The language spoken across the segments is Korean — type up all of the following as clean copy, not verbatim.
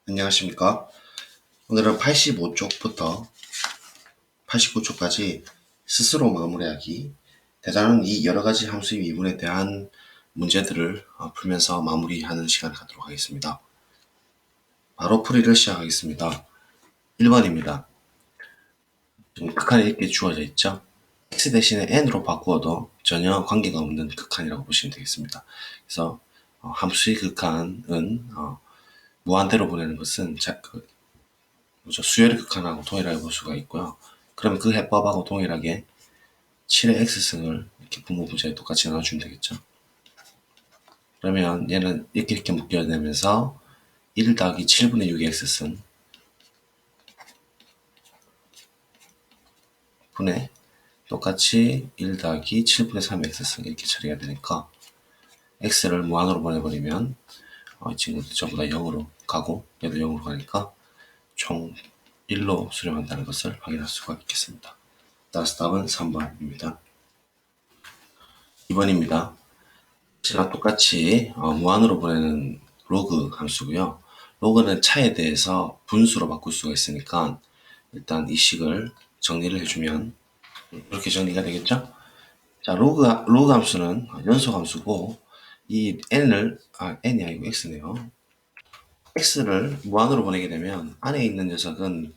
안녕하십니까. 오늘은 85쪽부터 89쪽까지 스스로 마무리하기, 대단한 이 여러가지 함수의 미분에 대한 문제들을 풀면서 마무리하는 시간을 갖도록 하겠습니다. 바로 풀이를 시작하겠습니다. 1번입니다. 지금 극한이 이렇게 주어져 있죠. x 대신에 n으로 바꾸어도 전혀 관계가 없는 극한이라고 보시면 되겠습니다. 그래서 함수의 극한은 무한대로 보내는 것은 수열의 극한하고 동일하게 볼 수가 있고요. 그러면 그 해법하고 동일하게 7의 x승을 이렇게 분모부자에 똑같이 나눠주면 되겠죠. 그러면 얘는 이렇게 묶여내면서 1 더하기 7분의 6의 x승 분의 똑같이 1 더하기 7분의 3의 x승 이렇게 처리가 되니까 x를 무한으로 보내버리면 이 친구들 전부 다 0으로 가고 얘도 0으로 가니까 총 1로 수렴한다는 것을 확인할 수가 있겠습니다. 따라서 답은 3번입니다. 2번입니다. 제가 똑같이 무한으로 보내는 로그 함수고요. 로그는 차에 대해서 분수로 바꿀 수가 있으니까 일단 이 식을 정리를 해주면 이렇게 정리가 되겠죠. 자, 로그 함수는 연속 함수고 이 n이 아니고 x네요. x를 무한으로 보내게 되면 안에 있는 녀석은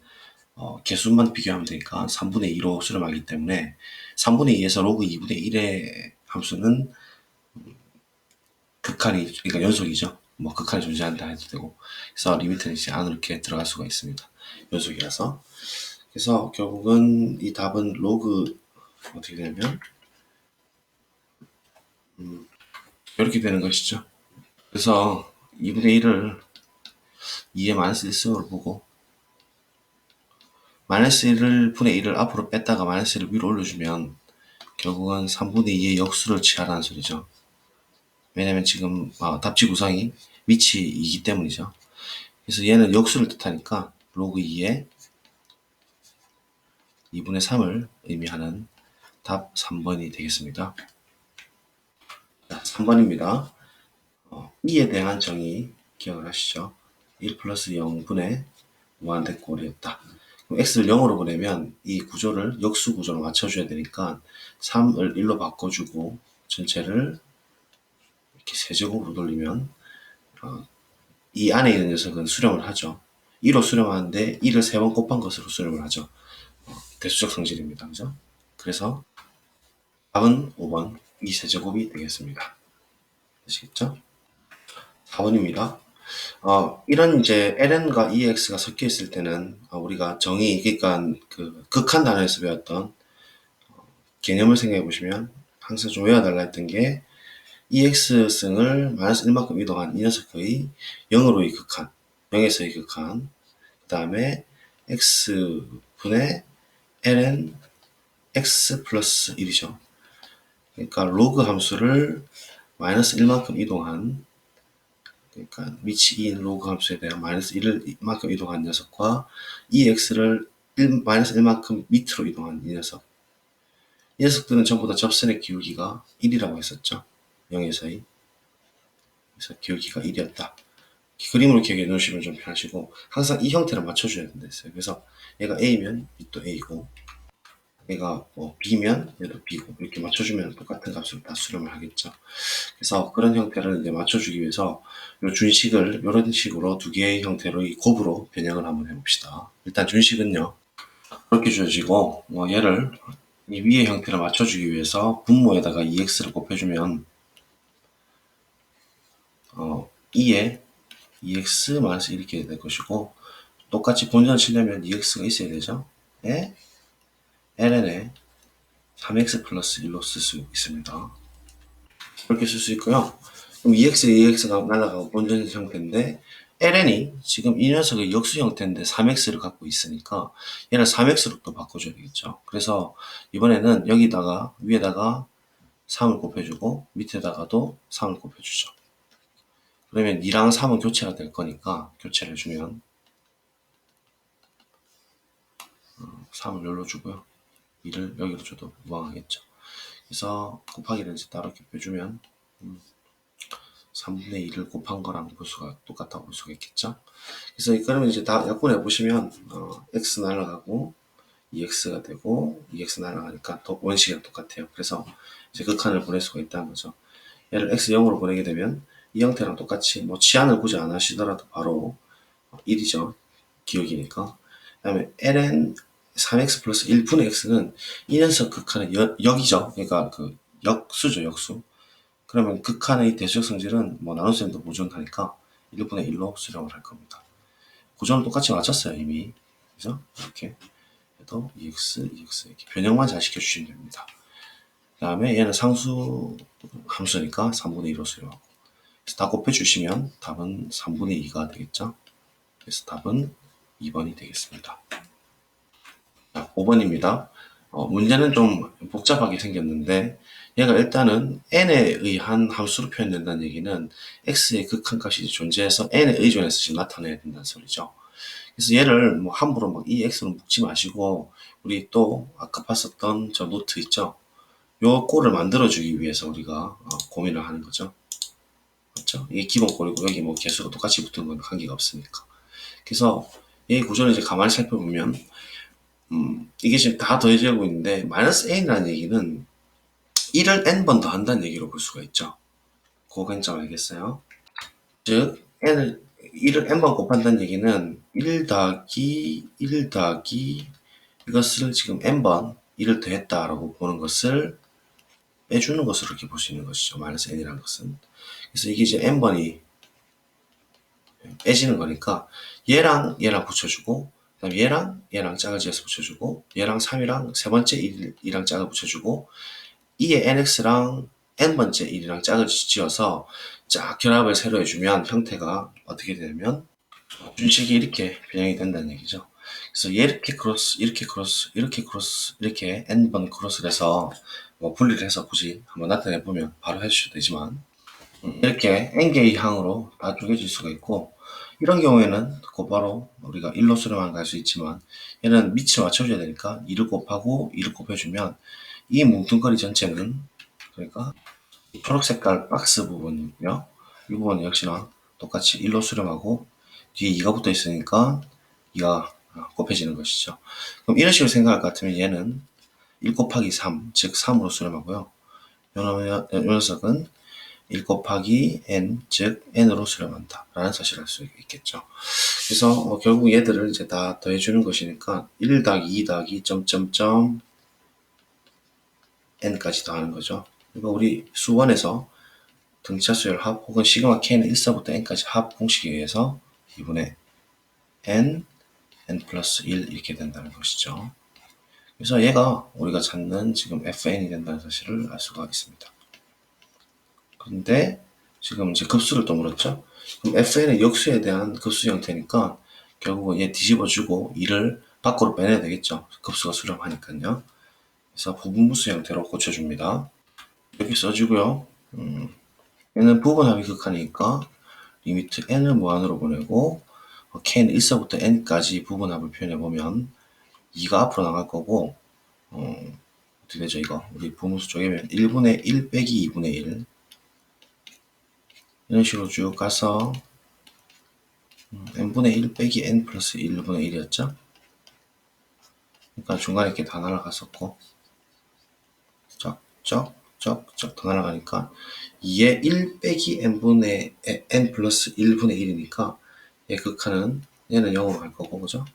개수만 비교하면 되니까 3분의 2로 수렴하기 때문에 3분의 2에서 로그 2분의 1의 함수는 극한이, 그러니까 연속이죠. 뭐 극한이 존재한다 해도 되고. 그래서 리미트는 이제 안으로 이렇게 들어갈 수가 있습니다. 연속이라서. 그래서 결국은 이 답은 로그 어떻게 되냐면 이렇게 되는 것이죠. 그래서 2분의 1을 2의 마이너스 1승으로 보고 마이너스 1을 분의 1을 앞으로 뺐다가 마이너스 1을 위로 올려주면 결국은 3분의 2의 역수를 취하라는 소리죠. 왜냐면 지금 답지 구성이 위치이기 때문이죠. 그래서 얘는 역수를 뜻하니까 로그 2의 2분의 3을 의미하는 답 3번이 되겠습니다. 3번입니다. 2에 대한 정의 기억을 하시죠. 1 플러스 0분의 무한대꼴이었다. 그럼 x를 0으로 보내면 이 구조를 역수 구조로 맞춰줘야 되니까 3을 1로 바꿔주고 전체를 이렇게 세제곱으로 돌리면 이 안에 있는 녀석은 수렴을 하죠. 2로 수렴하는데 2를 3번 곱한 것으로 수렴을 하죠. 대수적 성질입니다. 그죠? 그래서 답은 5번 2세제곱이 되겠습니다. 아시겠죠? 4번입니다. 이런 이제 ln과 ex가 섞여 있을 때는 우리가 정의, 그러니까 그 극한 단어에서 배웠던 개념을 생각해 보시면 항상 좀 외워달라 했던 게 ex승을 마이너스 1만큼 이동한 이 녀석의 0으로의 극한, 0에서의 극한, 그 다음에 x분의 ln x 플러스 1이죠. 그러니까 로그 함수를 마이너스 1만큼 이동한, 그러니까 위치 2인 로그 함수에 대한 마이너스 1만큼 이동한 녀석과 이 x를 마이너스 1만큼 밑으로 이동한 이 녀석. 이 녀석들은 전부 다 접선의 기울기가 1이라고 했었죠. 0에서의. 그래서 기울기가 1이었다. 그림으로 기억해 놓으시면 좀 편하시고 항상 이 형태를 맞춰줘야 된다 했어요. 그래서 얘가 A면 B도 A고 얘가 B면 얘도 B고 이렇게 맞춰주면 똑같은 값으로 다 수렴을 하겠죠. 그래서 그런 형태를 이제 맞춰주기 위해서 이 준식을 이런 식으로 두 개의 형태로 이 곱으로 변형을 한번 해봅시다. 일단 준식은요 이렇게 주어지고 얘를 이 위의 형태를 맞춰주기 위해서 분모에다가 2x를 곱해주면 2에 2x 마이너스 이렇게 될 것이고 똑같이 본전을 치려면 2x가 있어야 되죠. 에 ln에 3x 플러스 1로 쓸 수 있습니다. 이렇게 쓸 수 있고요. 그럼 2x, 2x가 날아가고 본전 형태인데 ln이 지금 이 녀석의 역수 형태인데 3x를 갖고 있으니까 얘를 3x로 또 바꿔줘야 되겠죠. 그래서 이번에는 여기다가 위에다가 3을 곱해주고 밑에다가도 3을 곱해주죠. 그러면 2랑 3은 교체가 될 거니까 교체를 해주면 3을 여기로 주고요. 2를 여기로 줘도 무방하겠죠. 그래서 곱하기를 이제 따로 곱해주면 3분의 2를 곱한 거랑 보수가 똑같다고 볼 수가 있겠죠. 그래서 그러면 이제 다 약분해 보시면 x 날아가고 2x가 되고 2x 날아가니까 또 원식이랑 똑같아요. 그래서 이제 극한을 보낼 수가 있다는 거죠. 얘를 x 0으로 보내게 되면 이 형태랑 똑같이 뭐 치환을 굳이 안 하시더라도 바로 1이죠. 기억이니까. 그 다음에 ln 3x 플러스 1분의 x는 이 녀석 극한의 역이죠. 그러니까 그 역수죠, 역수. 그러면 극한의 대수역 성질은 뭐 나눗셈도 무존하니까 1분의 1로 수렴을 할 겁니다. 구조는 똑같이 맞췄어요, 이미. 그죠? 이렇게 해도 EX, EX 이렇게 변형만 잘 시켜주시면 됩니다. 그 다음에 얘는 상수 함수니까 3분의 2로 수렴하고. 그래서 다 곱해주시면 답은 3분의 2가 되겠죠? 그래서 답은 2번이 되겠습니다. 자, 5번입니다. 문제는 좀 복잡하게 생겼는데 얘가 일단은 n에 의한 함수로 표현된다는 얘기는 x의 극한값이 존재해서 n에 의존해서 지금 나타내야 된다는 소리죠. 그래서 얘를 뭐 함부로 막 이 x로 묶지 마시고 우리 또 아까 봤었던 저 노트 있죠? 요 꼴을 만들어주기 위해서 우리가 고민을 하는 거죠. 맞죠? 이게 기본 꼴이고 여기 뭐 개수가 똑같이 붙은 건 관계가 없으니까. 그래서 이 구조를 이제 가만히 살펴보면 이게 지금 다 더해지고 있는데 마이너스 n이라는 얘기는 1을 n번 더 한다는 얘기로 볼 수가 있죠. 그거 괜찮 알겠어요? 즉 n을 1을 n번 곱한다는 얘기는 1 더하기 1 더하기 이것을 지금 n번 1을 더했다라고 보는 것을 빼주는 것으로 이렇게 볼 수 있는 것이죠. 마이너스 n이라는 것은. 그래서 이게 이제 n번이 빼지는 거니까 얘랑 얘랑 붙여주고 그다음 얘랑 짝을 지어서 붙여주고 얘랑 3이랑 세 번째 1이랑 짝을 붙여주고 이에 nx랑 n번째 1이랑 짝을 지어서 쫙 결합을 새로 해주면 형태가 어떻게 되냐면 준식이 이렇게 변형이 된다는 얘기죠. 그래서 이렇게 크로스, 이렇게 크로스, 이렇게 크로스, 이렇게 n번 크로스를 해서 뭐 분리를 해서 굳이 한번 나타내 보면 바로 해주셔도 되지만 이렇게 n개의 항으로 다 쪼개질 수가 있고 이런 경우에는 곧바로 우리가 1로 수렴만 갈 수 있지만 얘는 밑을 맞춰줘야 되니까 2를 곱하고 2를 곱해주면 이 뭉뚱거리 전체는 그러니까 초록 색깔 박스 부분이고요. 이 부분은 역시나 똑같이 1로 수렴하고 뒤에 2가 붙어 있으니까 2가 곱해지는 것이죠. 그럼 이런 식으로 생각할 것 같으면 얘는 1 곱하기 3, 즉 3으로 수렴하고요. 요 녀석은 1 곱하기 n, 즉 n으로 수렴한다 라는 사실을 알 수 있겠죠. 그래서 결국 얘들을 이제 다 더해주는 것이니까 1 더하기 2 더하기 점점점 n까지 더하는 거죠. 그러니까 우리 수원에서 등차수열 합 혹은 시그마 k는 1사부터 n까지 합 공식에 의해서 2분의 n, n 플러스 1 이렇게 된다는 것이죠. 그래서 얘가 우리가 찾는 지금 fn이 된다는 사실을 알 수가 있습니다. 근데 지금 이제 급수를 또 물었죠. 그럼 fn은 역수에 대한 급수 형태니까 결국은 얘 뒤집어주고 2를 밖으로 빼내야 되겠죠. 급수가 수렴하니까요. 그래서 부분무수 형태로 고쳐줍니다. 이렇게 써주고요. 얘는 부분합의 극한이니까 리미트 n을 무한으로 보내고 k는 1사부터 n까지 부분합을 표현해보면 2가 앞으로 나갈 거고 어떻게 되죠 이거 우리 부분수 쪼개면 1분의 1 빼기 2분의 1 이런 식으로 쭉 가서 n분의 1 빼기 n 플러스 1분의 1이었죠. 그러니까 중간에 이렇게 다 날아갔었고 쩍쩍쩍쩍 더 날아가니까 2에 1 빼기 n분의 n 플러스 1분의 1이니까 얘 극한은 얘는 0으로 갈 거고 그죠?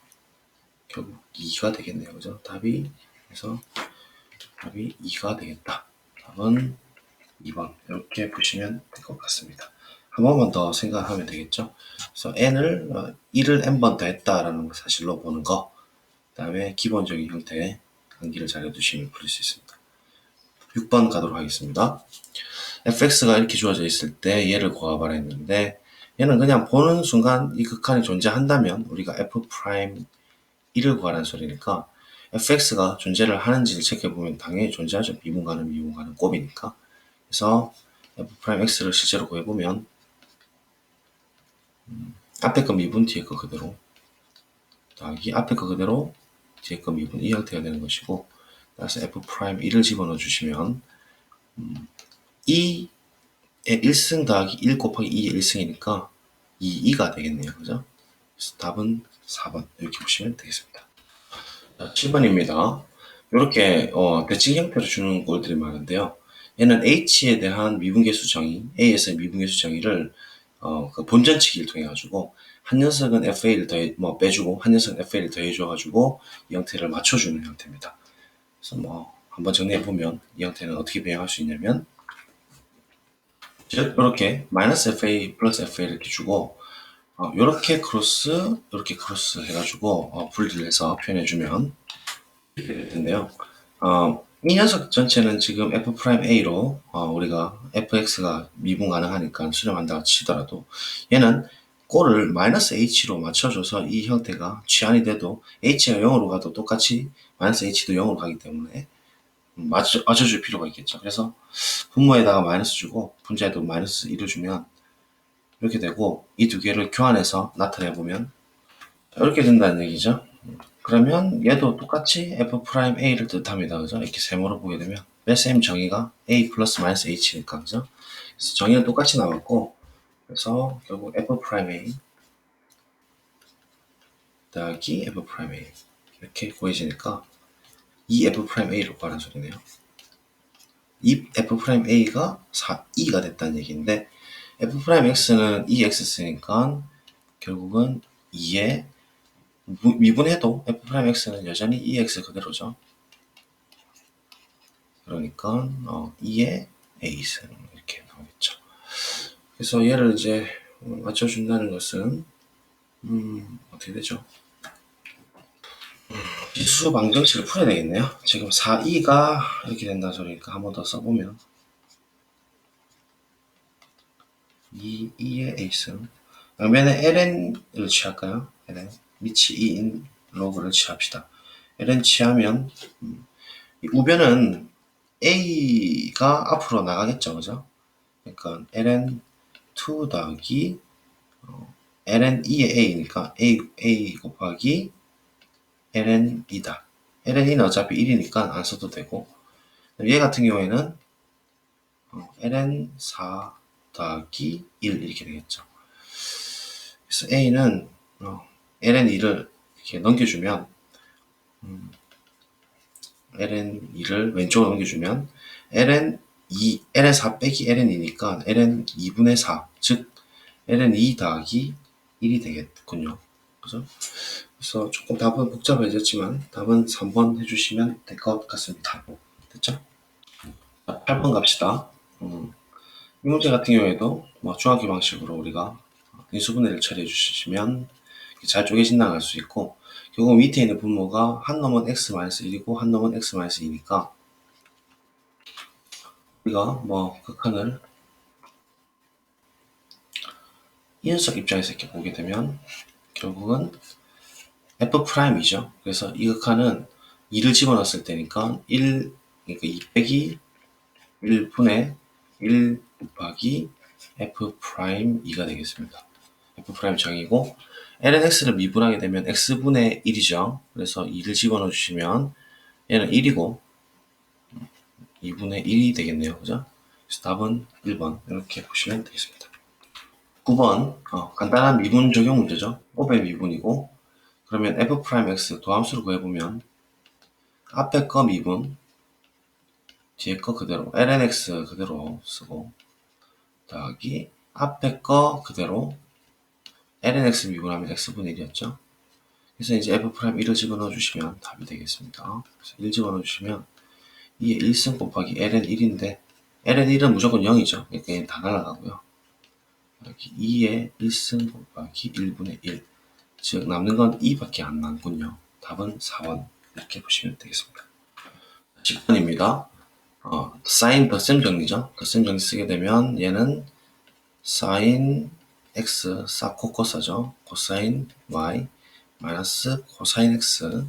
결국 2가 되겠네요. 그죠? 답이 그래서 답이 2가 되겠다. 답은 2번 이렇게 보시면 될 것 같습니다. 한 번만 더 생각하면 되겠죠. 그래서 n을 1을 n번 더 했다라는 사실로 보는 거. 그 다음에 기본적인 형태의 암기를 잘 해두시면 풀릴 수 있습니다. 6번 가도록 하겠습니다. fx가 이렇게 주어져 있을 때 얘를 구하라 했는데 얘는 그냥 보는 순간 이 극한이 존재한다면 우리가 f'1을 구하라는 소리니까 fx가 존재를 하는지를 체크해보면 당연히 존재하죠. 미분가는 곱이니까. 그래서 f'x를 실제로 구해보면 앞에 거 미분 뒤에 거 그대로 더하기 앞에 거 그대로 뒤에 거 미분 이 형태가 되는 것이고 그래서 f'1을 집어넣어 주시면 이 1승 더하기 1 곱하기 2의 1승이니까 2가 되겠네요. 그죠? 그래서 답은 4번 이렇게 보시면 되겠습니다. 7번입니다. 이렇게 대칭 형태로 주는 꼴들이 많은데요. 얘는 H에 대한 미분계수 정의, A에서의 미분계수 정의를 그 본전치기를 통해 가지고 한 녀석은 FA를 빼주고 한 녀석은 FA를 더해줘 가지고 이 형태를 맞춰주는 형태입니다. 그래서 한번 정리해 보면 이 형태는 어떻게 변형할 수 있냐면 즉 이렇게 마이너스 FA 플러스 FA 이렇게 주고 이렇게 크로스 이렇게 크로스 해가지고 분리를 해서 표현해주면 이렇게 될 텐데요. 이 녀석 전체는 지금 F'A로 우리가 fx가 미분 가능하니까 수렴한다고 치더라도 얘는 꼴을 마이너스 h로 맞춰줘서 이 형태가 취한이 돼도 h가 0으로 가도 똑같이 마이너스 h도 0으로 가기 때문에 맞춰줄 필요가 있겠죠. 그래서 분모에다가 마이너스 주고 분자에도 마이너스 1을 주면 이렇게 되고 이 두 개를 교환해서 나타내보면 이렇게 된다는 얘기죠. 그러면 얘도 똑같이 F'A를 뜻합니다. 그죠? 이렇게 세모로 보게 되면 뺄셈 정의가 A 플러스 마이너스 H니까 그죠? 그래서 정의는 똑같이 나왔고 그래서 결국 F'A 더하기 F'A 이렇게 구해지니까 이 F'A를 구하는 소리네요. 이 F'A가 2가 됐다는 얘기인데 F'X는 2X 쓰니까 결국은 2에 미분해도 F'X는 여전히 2X 그대로죠. 그러니까 2의 A승 이렇게 나오겠죠. 그래서 얘를 이제 맞춰준다는 것은 어떻게 되죠? 지수 방정식을 풀어야 되겠네요. 지금 4, 2가 이렇게 된다는 소리니까 한 번 더 써보면 2의 A승 그러면 ln을 취할까요? ln 미치 2인 로그를 취합시다. ln 취하면 이 우변은 A가 앞으로 나가겠죠. 그죠? 그러니까 ln 2 더하기 ln 2의 a니까 a 곱하기 ln 2다. ln 2는 어차피 1이니까 안 써도 되고 얘 같은 경우에는 ln 4 더하기 1 이렇게 되겠죠. 그래서 a는 ln 2를 이렇게 넘겨주면 ln 2를 왼쪽으로 넘겨주면 ln 4 빼기 ln 2니까 ln 2분의 4, 즉 ln 2 더하기 1이 되겠군요. 그죠? 그래서 조금 답은 복잡해졌지만 답은 3번 해주시면 될 것 같습니다. 됐죠? 8번 갑시다. 이 문제 같은 경우에도 중학교 방식으로 우리가 인수분해를 처리해 주시면 잘 쪼개진 나갈 수 있고 결국 밑에 있는 분모가 한 놈은 x-1이고 한 놈은 x-2니까 우리가 극한을 이 녀석 입장에서 이렇게 보게 되면 결국은 F'이죠. 그래서 이 극한은 2를 집어넣었을 때니까 1, 그러니까 2 빼기 1분의 1 곱하기 F'2가 되겠습니다. F' 정의고 ln x를 미분하게 되면 x분의 1이죠. 그래서 2를 집어넣어 주시면 얘는 1이고 2분의 1이 되겠네요. 그죠? 그래서 답은 1번 이렇게 보시면 되겠습니다. 9번 간단한 미분 적용 문제죠. 5배 미분이고 그러면 F'X 도함수를 구해보면 앞에 거 미분 뒤에 거 그대로 lnx 그대로 쓰고 더하기 앞에 거 그대로 lnx 미분하면 x분의 1이었죠. 그래서 이제 F'1을 집어넣어 주시면 답이 되겠습니다. 그래서 1 집어넣어 주시면 이게 1승 곱하기 ln1인데 ln1은 무조건 0이죠. 그러니까 얘는 다 날아가고요. 여기 2의 1승 곱하기 1분의 1. 즉 남는 건 2밖에 안 남군요. 답은 4번 이렇게 보시면 되겠습니다. 10번입니다. 사인 덧셈 정리죠. 덧셈 정리 쓰게 되면 얘는 사인 x 사코코사죠. 코사인 y 마이너스 코사인 x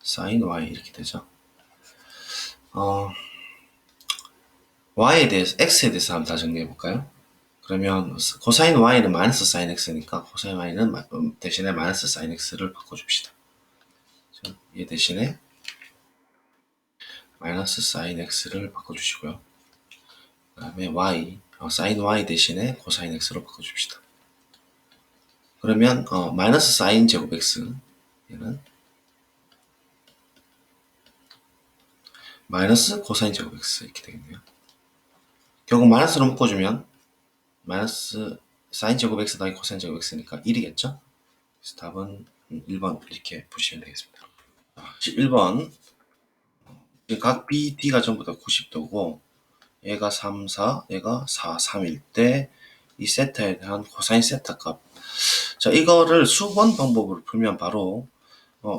사인 y 이렇게 되죠. y에 대해서 x에 대해서 한번 다 정리해 볼까요? 그러면 코사인 y는 마이너스 사인 x니까 코사인 y는 대신에 마이너스 사인 x를 바꿔줍시다. 얘 대신에 마이너스 사인 x를 바꿔주시고요. 그 다음에 y sin y 대신에 코사인 x로 바꿔줍시다. 그러면 마이너스 사인 제곱 x, 얘는 마이너스 코사인 제곱 x 이렇게 되겠네요. 결국 마이너스로 묶어주면 마이너스 사인 제곱 x 더하기 코사인 제곱 x니까 1이겠죠? 그래서 답은 1번 이렇게 보시면 되겠습니다. 11번 각 B, D가 전부 다 90도고 얘가 3, 4, 얘가 4, 3일 때 이 세타에 대한 코사인 세타 값. 자, 이거를 수번 방법으로 풀면 바로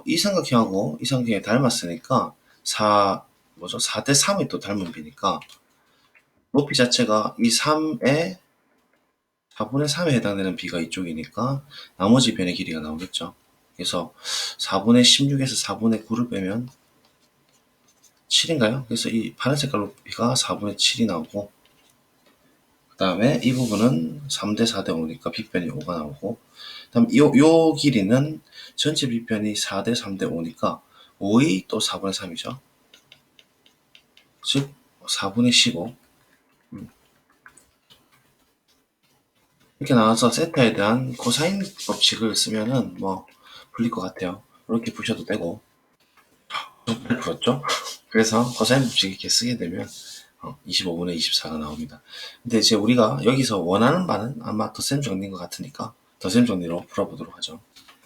이 삼각형하고 이 삼각형이 닮았으니까 4대 3이 또 닮은 비니까 높이 자체가 이 3의 4분의 3에 해당되는 비가 이쪽이니까 나머지 변의 길이가 나오겠죠. 그래서 4분의 16에서 4분의 9를 빼면 7인가요? 그래서 이 파란 색깔 높이가 4분의 7이 나오고 그 다음에 이 부분은 3대 4대 5니까 빗변이 5가 나오고 그 다음 요 길이는 전체 빗변이 4대 3대 5니까 5의 또 4분의 3이죠. 즉 4분의 15 이렇게 나와서 세타에 대한 코사인 법칙을 쓰면은 뭐 풀릴 것 같아요. 이렇게 푸셔도 되고 좀 풀었죠? 그래서 코사인 법칙 이렇게 쓰게 되면 25분의 24가 나옵니다. 근데 이제 우리가 여기서 원하는 바는 아마 덧셈 정리인 것 같으니까 덧셈 정리로 풀어보도록 하죠.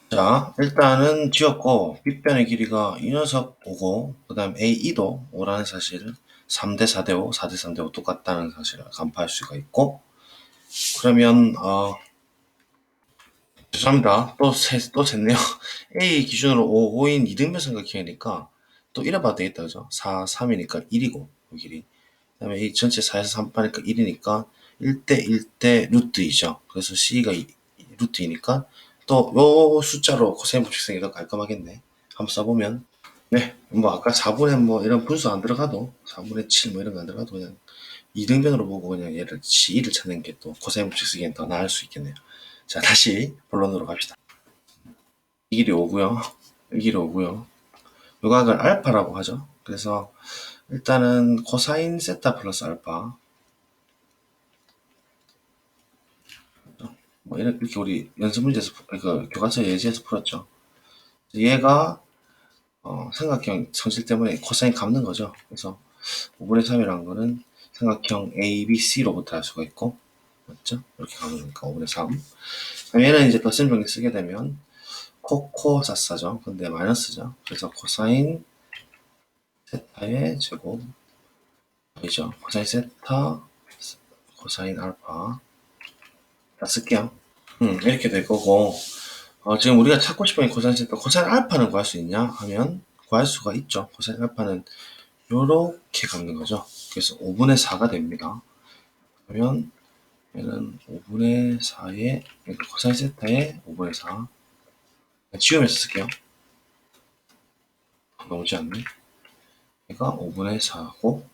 자, 일단은 지었고 빗변의 길이가 이 녀석 5고 그 다음 A2도 5라는 사실을 3대 4대 5, 4대 3대 5 똑같다는 사실을 간파할 수가 있고 그러면 죄송합니다. 또 쟀네요. A 기준으로 5, 5인 이등변 삼각형이니까 또 이래봐도 되겠다, 그죠? 4, 3이니까 1이고, 그 길이. 그 다음에 이 전체 4에서 3 빠니까 1이니까 1대 1대 루트 2죠. 그래서 C가 루트 2니까 또 요 숫자로 코사인 법칙 쓰기 더 깔끔하겠네. 한번 써보면. 네, 뭐 아까 4분의 뭐 이런 분수 안 들어가도 4분의 7 뭐 이런 거 안 들어가도 그냥 이등변으로 보고 그냥 얘를 C2를 찾는 게 또 코사인 법칙 쓰기엔 더 나을 수 있겠네요. 자, 다시 본론으로 갑시다. 이 길이 5고요. 이 길이 5고요. 요 각을 알파라고 하죠. 그래서 일단은 코사인 세타 플러스 알파 뭐 이렇게 우리 연습 문제에서 그 교과서 예제에서 풀었죠. 얘가 삼각형 성질 때문에 코사인 갚는 거죠. 그래서 5분의 3이라는 거는 삼각형 ABC로부터 할 수가 있고 맞죠? 이렇게 가보니까 5분의 3. 얘는 이제 덧셈 정리 쓰게 되면 코코사사죠. 근데 마이너스죠. 그래서 코사인 세타의 제곱 아니죠. 코사인 세타 코사인 알파 다 쓸게요. 이렇게 될 거고 지금 우리가 찾고 싶은 코사인 세타 코사인 알파는 구할 수 있냐 하면 구할 수가 있죠. 코사인 알파는 요렇게 갚는 거죠. 그래서 5분의 4가 됩니다. 그러면 얘는 5분의 4의 코사인 세타의 5분의 4 지우면서 쓸게요. 나오지 않네. 얘가 5분의 4고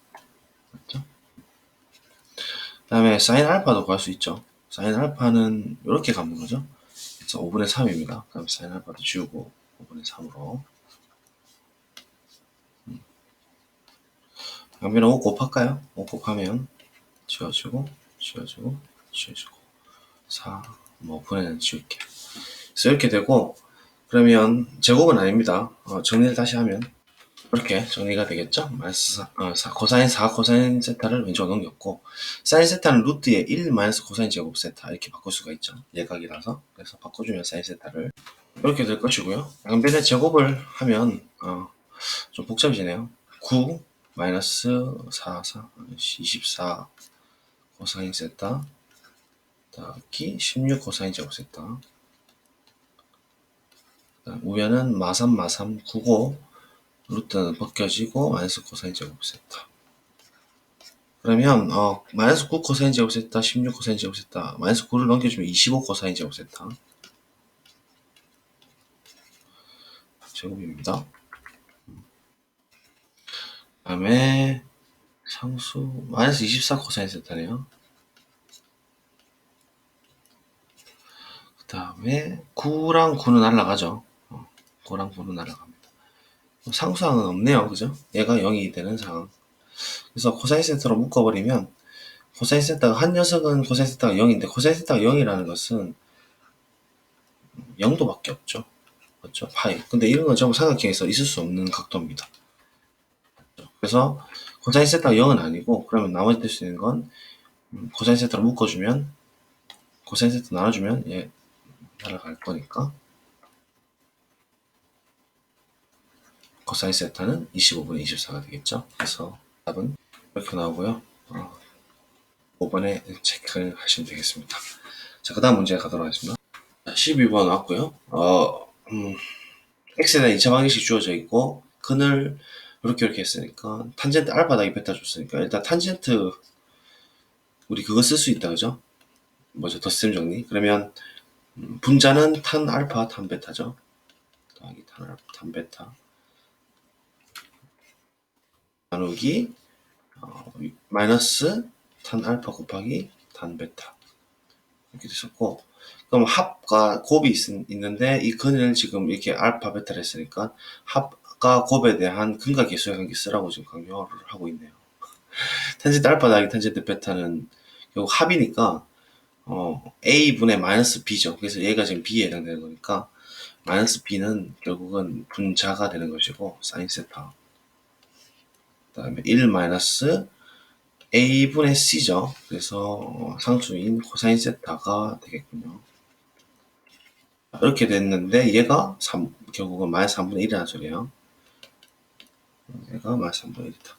맞죠? 그 다음에 사인 알파도 구할 수 있죠. 사인 알파는 이렇게 갚는 거죠. 그래서 5분의 3입니다. 그럼 사인 알파도 지우고 5분의 3으로 양변에 5 곱할까요? 5 곱하면 지워주고 지워주고 지워주고 4, 뭐 분해는 지울게요. 그래서 이렇게 되고 그러면 제곱은 아닙니다. 정리를 다시 하면 이렇게 정리가 되겠죠? 마이너스 코사인 4 코사인 세타를 왼쪽으로 넘겼고 사인 세타는 루트의 1 마이너스 코사인 제곱 세타 이렇게 바꿀 수가 있죠. 예각이라서 그래서 바꿔주면 사인 세타를 이렇게 될 것이고요. 양변에 제곱을 하면 좀 복잡해지네요. 9 마이너스 4, 24 코사인 세타 더하기 16 코사인 제곱 세타 우변은 마삼 9고 루트는 벗겨지고 마이너스 코사인 제곱 세타 그러면 마이너스 9 코사인 제곱 세타 16 코사인 제곱 세타 마이너스 9를 넘겨주면 25 코사인 제곱 세타 제곱입니다. 그 다음에 상수 마이너스 24 코사인 세타네요. 그 다음에 9랑 9는 날라가죠. 9랑 9는 날라갑니다. 상수항은 없네요. 그죠? 얘가 0이 되는 상황. 그래서 코사인 세타로 묶어버리면 코사인 세타가 한 녀석은 코사인 세타가 0인데 코사인 세타가 0이라는 것은 0도밖에 없죠. 그렇죠? 파이. 근데 이런 건 전부 삼각형에서 있을 수 없는 각도입니다. 그래서 코사인 세타가 0은 아니고 그러면 나머지 될 수 있는 건 코사인 세타로 묶어주면 코사인 세타 나눠주면 얘 날아갈 거니까 코사인 세타는 25분의 24가 되겠죠. 그래서 답은 이렇게 나오고요. 5번에 체크를 하시면 되겠습니다. 자, 그 다음 문제 가도록 하겠습니다. 12번 왔고요. x에 대한 2차 방정식 주어져 있고 근을 이렇게 했으니까 탄젠트 알파 더하기 베타 줬으니까 일단 탄젠트 우리 그거 쓸 수 있다 그죠? 뭐죠? 덧셈 정리. 그러면 분자는 탄 알파 탄 베타죠. 더하기 탄 알파 탄 베타 나누기 마이너스 탄 알파 곱하기 탄 베타 이렇게 됐었고 그럼 합과 곱이 있는데 이 근을 지금 이렇게 알파 베타를 했으니까 합과 곱에 대한 근과 계수의 관계 쓰라고 지금 강조를 하고 있네요. 탄젠트 알파 더하기 탄젠트 베타는 결국 합이니까 a분의 마이너스 b죠. 그래서 얘가 지금 b에 해당되는 거니까 마이너스 b는 결국은 분자가 되는 것이고 사인 세타 그 다음에 1 마이너스 a분의 c죠. 그래서 상수인 코사인 세타가 되겠군요. 이렇게 됐는데 얘가 결국은 마이너스 3분의 1이라는 소리예요. 얘가 마이너스 3분의 1이다.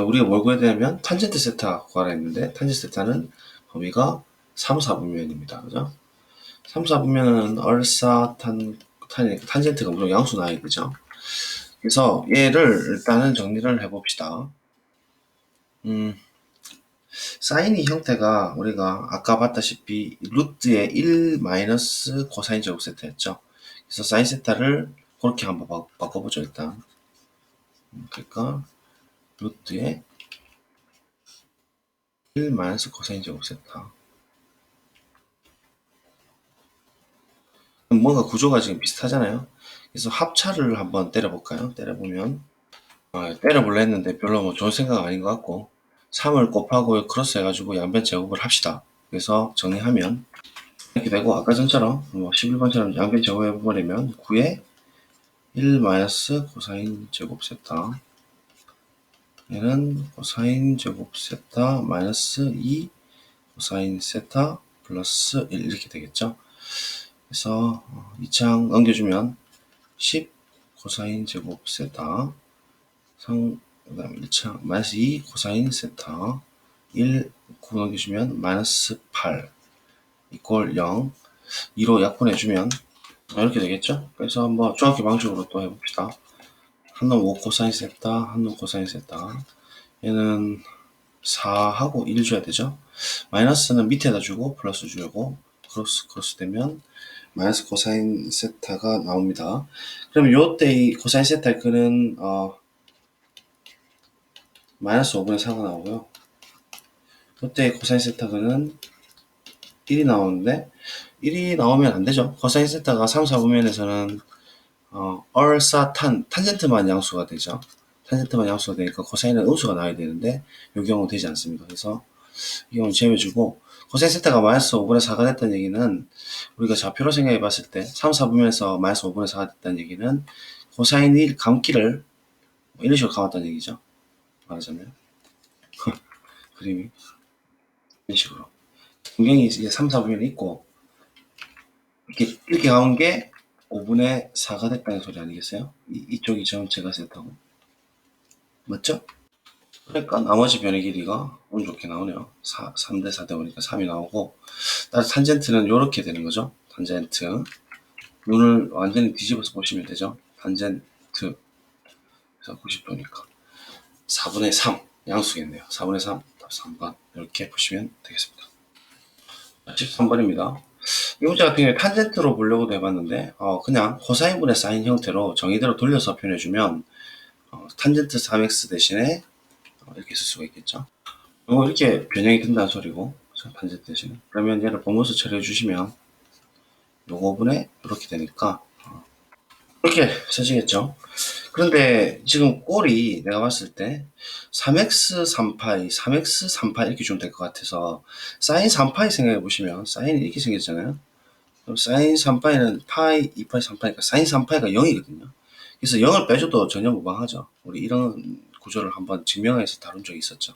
우리가 뭘 구해야 되냐면 탄젠트 세타 구하라 했는데 탄젠트 세타는 범위가 3, 4분면입니다. 그죠? 3, 4분면은 얼사탄이니까 탄젠트가 무조건 양수 나와야 되죠. 그래서 얘를 일단은 정리를 해봅시다. 사인이 형태가 우리가 아까 봤다시피 루트의 1 마이너스 코사인 제곱 세타였죠. 그래서 사인 세타를 그렇게 한번 바꿔보죠 일단. 그러니까 루트의 1 마이너스 코사인 제곱 세타. 뭔가 구조가 지금 비슷하잖아요. 그래서 합차를 한번 때려볼까요? 때려보면 때려볼래 했는데 별로 뭐 좋은 생각 아닌 것 같고 3을 곱하고 크로스 해가지고 양변 제곱을 합시다. 그래서 정리하면 이렇게 되고 아까 전처럼 11번처럼 양변 제곱해버리면 9에 1 마이너스 코사인 제곱 세타 얘는 코사인 제곱 세타 마이너스 2 코사인 세타 플러스 1 이렇게 되겠죠. 그래서 2창 넘겨주면 10 코사인 제곱 세타 그 다음에 1창 마이너스 2 코사인 세타 1 9 넘겨주면 마이너스 8 이꼴 0 2로 약분해주면 이렇게 되겠죠. 그래서 한번 중학교 방식으로 또 해봅시다. 한놈 5 코사인 세타 한놈 코사인 세타 얘는 4하고 1 줘야 되죠. 마이너스는 밑에다 주고 플러스 주고 크로스 되면 마이너스 코사인 세타가 나옵니다. 그럼 요때 이 코사인 세타의 근은 마이너스 5분의 4가 나오고요. 요때 코사인 세타 근은 1이 나오는데 1이 나오면 안 되죠. 코사인 세타가 3, 4분면에서는 탄젠트만 양수가 되죠. 탄젠트만 양수가 되니까 코사인은 음수가 나와야 되는데 이 경우는 되지 않습니다. 그래서 이 경우는 제외해주고 코사인 세타가 마이너스 5분의 4가 됐다는 얘기는 우리가 좌표로 생각해 봤을 때 3, 4분면에서 마이너스 5분의 4가 됐다는 얘기는 코사인이 감기를 이런 식으로 감았다는 얘기죠. 말하자면 그림이 이런 식으로 분경이 이제 3, 4분면이 있고 이렇게 가온 게 5분의 4가 됐다는 소리 아니겠어요? 이쪽이 전체가 세타고 맞죠? 그러니까 나머지 변의 길이가 운 좋게 나오네요. 3대 4대 보니까 3이 나오고 따라서 탄젠트는 이렇게 되는 거죠. 탄젠트 눈을 완전히 뒤집어서 보시면 되죠. 탄젠트 그래서 90도니까 4분의 3 양수겠네요. 4분의 3 답 3번 이렇게 보시면 되겠습니다. 13번입니다. 이 문제 같은 경우에 탄젠트로 보려고도 해봤는데 그냥 코사인분의 사인 형태로 정의대로 돌려서 표현해주면 탄젠트 3x 대신에 이렇게 쓸 수가 있겠죠. 이렇게 변형이 된다는 소리고 탄젠트 대신에 그러면 얘를 분모수 처리해 주시면 요거분에 이렇게 되니까 이렇게 써지겠죠. 그런데 지금 꼴이 내가 봤을 때 3x 3파이, 3x 3파이 이렇게 주면 될 것 같아서 사인 3파이 생각해 보시면 사인이 이렇게 생겼잖아요. 그럼 사인 3파이는 파이 2파이 3파이니까 사인 3파이가 0이거든요. 그래서 0을 빼줘도 전혀 무방하죠. 우리 이런 구조를 한번 증명해서 다룬 적이 있었죠.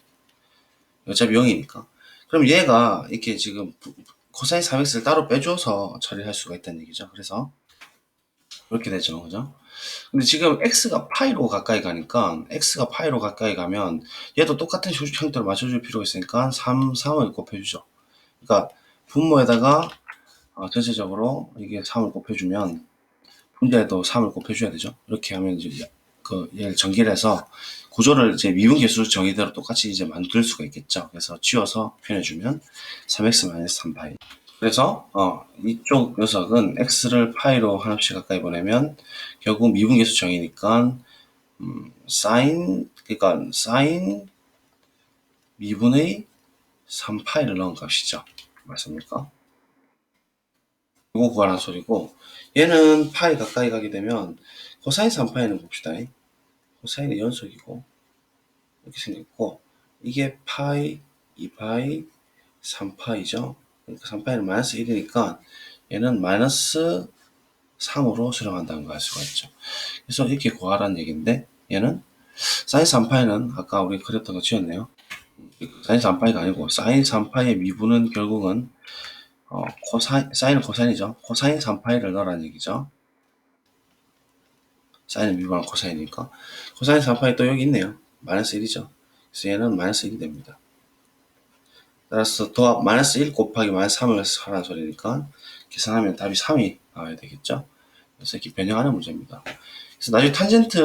어차피 0이니까. 그럼 얘가 이렇게 지금 코사인 3x를 따로 빼줘서 처리할 수가 있다는 얘기죠. 그래서 이렇게 되죠. 그죠? 근데 지금 x가 파이로 가까이 가니까 x가 파이로 가까이 가면 얘도 똑같은 형태로 맞춰줄 필요가 있으니까 3을 곱해주죠. 그러니까 분모에다가 전체적으로 이게 3을 곱해주면 분자에도 3을 곱해줘야 되죠. 이렇게 하면 이제 얘를 전개를 해서 구조를 이제 미분계수 정의대로 똑같이 이제 만들 수가 있겠죠. 그래서 지워서 표현해주면 3x-3파이. 그래서 이쪽 녀석은 x를 파이로 하나씩 가까이 보내면 결국 미분계수 정의니까 그러니까 사인 미분의 3파이를 넣은 값이죠. 맞습니까? 이거 구하라는 소리고, 얘는 파이 가까이 가게 되면 코사인 3파이는 봅시다. 코사인의 연속이고 이렇게 생겼고, 이게 파이 2파이 3파이죠. 그러니까 3파이는 마이너스 1이니까 얘는 마이너스 3으로 수렴한다는 걸 알 수가 있죠. 그래서 이렇게 구하라는 얘기인데, 얘는 사인 3파이는 아까 우리 그렸던 거 지웠네요. 사인 3파이가 아니고 사인 3파이의 미분은 결국은 사인은 코사인이죠. 코사인 3파이를 넣으라는 얘기죠. 사인은 미분한 코사인이니까. 코사인 3파이 또 여기 있네요. 마이너스 1이죠. 그래서 얘는 마이너스 1이 됩니다. 따라서 마이너스 1 곱하기 마이너스 3을 하라는 소리니까 계산하면 답이 3이 나와야 되겠죠. 그래서 이렇게 변형하는 문제입니다. 그래서 나중에 탄젠트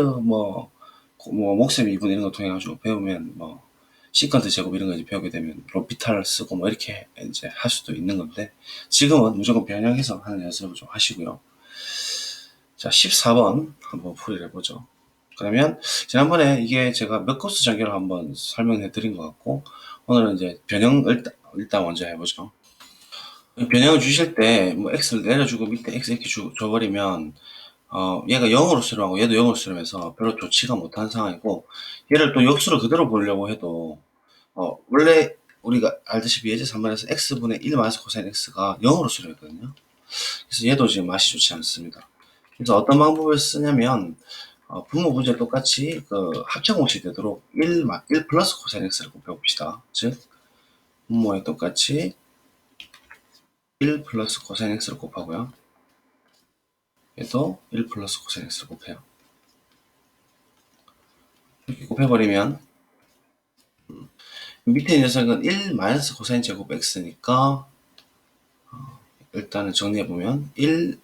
목셈 미분 이런 거 통해 가지고 배우면 시컨트 제곱 이런 거 이제 배우게 되면 로피탈을 쓰고 이렇게 이제 할 수도 있는 건데, 지금은 무조건 변형해서 하는 연습을 좀 하시고요. 자, 14번 한번 풀이를 해보죠. 그러면 지난번에 이게 제가 몇 코스 전개를 한번 설명해 드린 것 같고, 오늘은 이제 변형을 일단 먼저 해보죠. 변형을 주실 때 x를 내려주고 밑에 x 이렇게 줘버리면 얘가 0으로 수렴하고 얘도 0으로 수렴해서 별로 좋지가 못한 상황이고, 얘를 또 역수로 그대로 보려고 해도 원래 우리가 알다시피 예제 3번에서 x분의 1 마이너스 코사인 x가 0으로 수렴했거든요. 그래서 얘도 지금 맛이 좋지 않습니다. 그래서 어떤 방법을 쓰냐면 분모 문제 똑같이 합차 공식 되도록 1 플러스 코사인 x를 곱해봅시다. 즉 분모에 똑같이 1 플러스 코사인 x를 곱하고요. 얘도 1 플러스 코사인 x를 곱해요. 이렇게 곱해버리면 밑에 녀석은 1 마이너스 코사인 제곱 x니까 일단은 정리해보면 1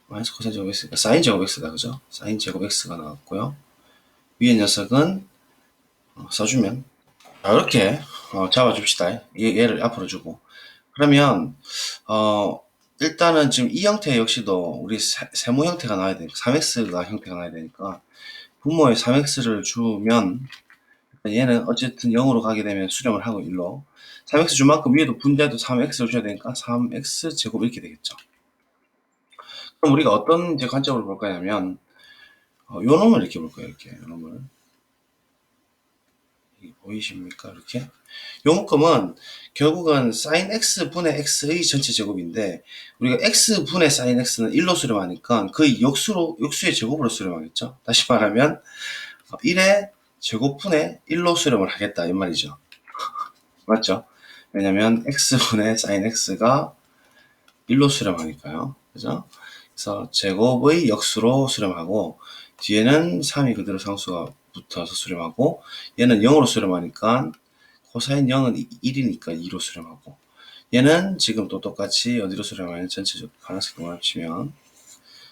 마이너스 코사인 제곱 x니까 사인 제곱 x다. 그죠? 사인 제곱 x가 나왔고요. 위에 녀석은 써주면 이렇게 잡아줍시다. 얘를 앞으로 주고, 그러면 일단은 지금 이 형태 역시도 우리 세모 형태가 나와야 되니까 3x가 형태가 나와야 되니까 분모에 3x를 주면 얘는 어쨌든 0으로 가게 되면 수렴을 하고 1로 3x 준 만큼 위에도 분자도 3x를 줘야 되니까 3x 제곱 이렇게 되겠죠. 그럼 우리가 어떤 이제 관점으로 볼 거냐면 요 놈을 이렇게 볼 거예요. 이렇게 요 놈을 보이십니까? 이렇게 요 묶음은 결국은 sin x분의 x의 전체 제곱인데, 우리가 x분의 sin x는 1로 수렴하니까 그 역수의 제곱으로 수렴하겠죠. 다시 말하면 1의 제곱분의 1로 수렴을 하겠다 이 말이죠. 맞죠? 왜냐면 x분의 sin x가 1로 수렴하니까요. 그죠? 그래서 제곱의 역수로 수렴하고, 뒤에는 3이 그대로 상수가 붙어서 수렴하고, 얘는 0으로 수렴하니까 코사인 0은 1이니까 2로 수렴하고, 얘는 지금 또 똑같이 어디로 수렴하면 전체적으로 파란색 동그라미 치면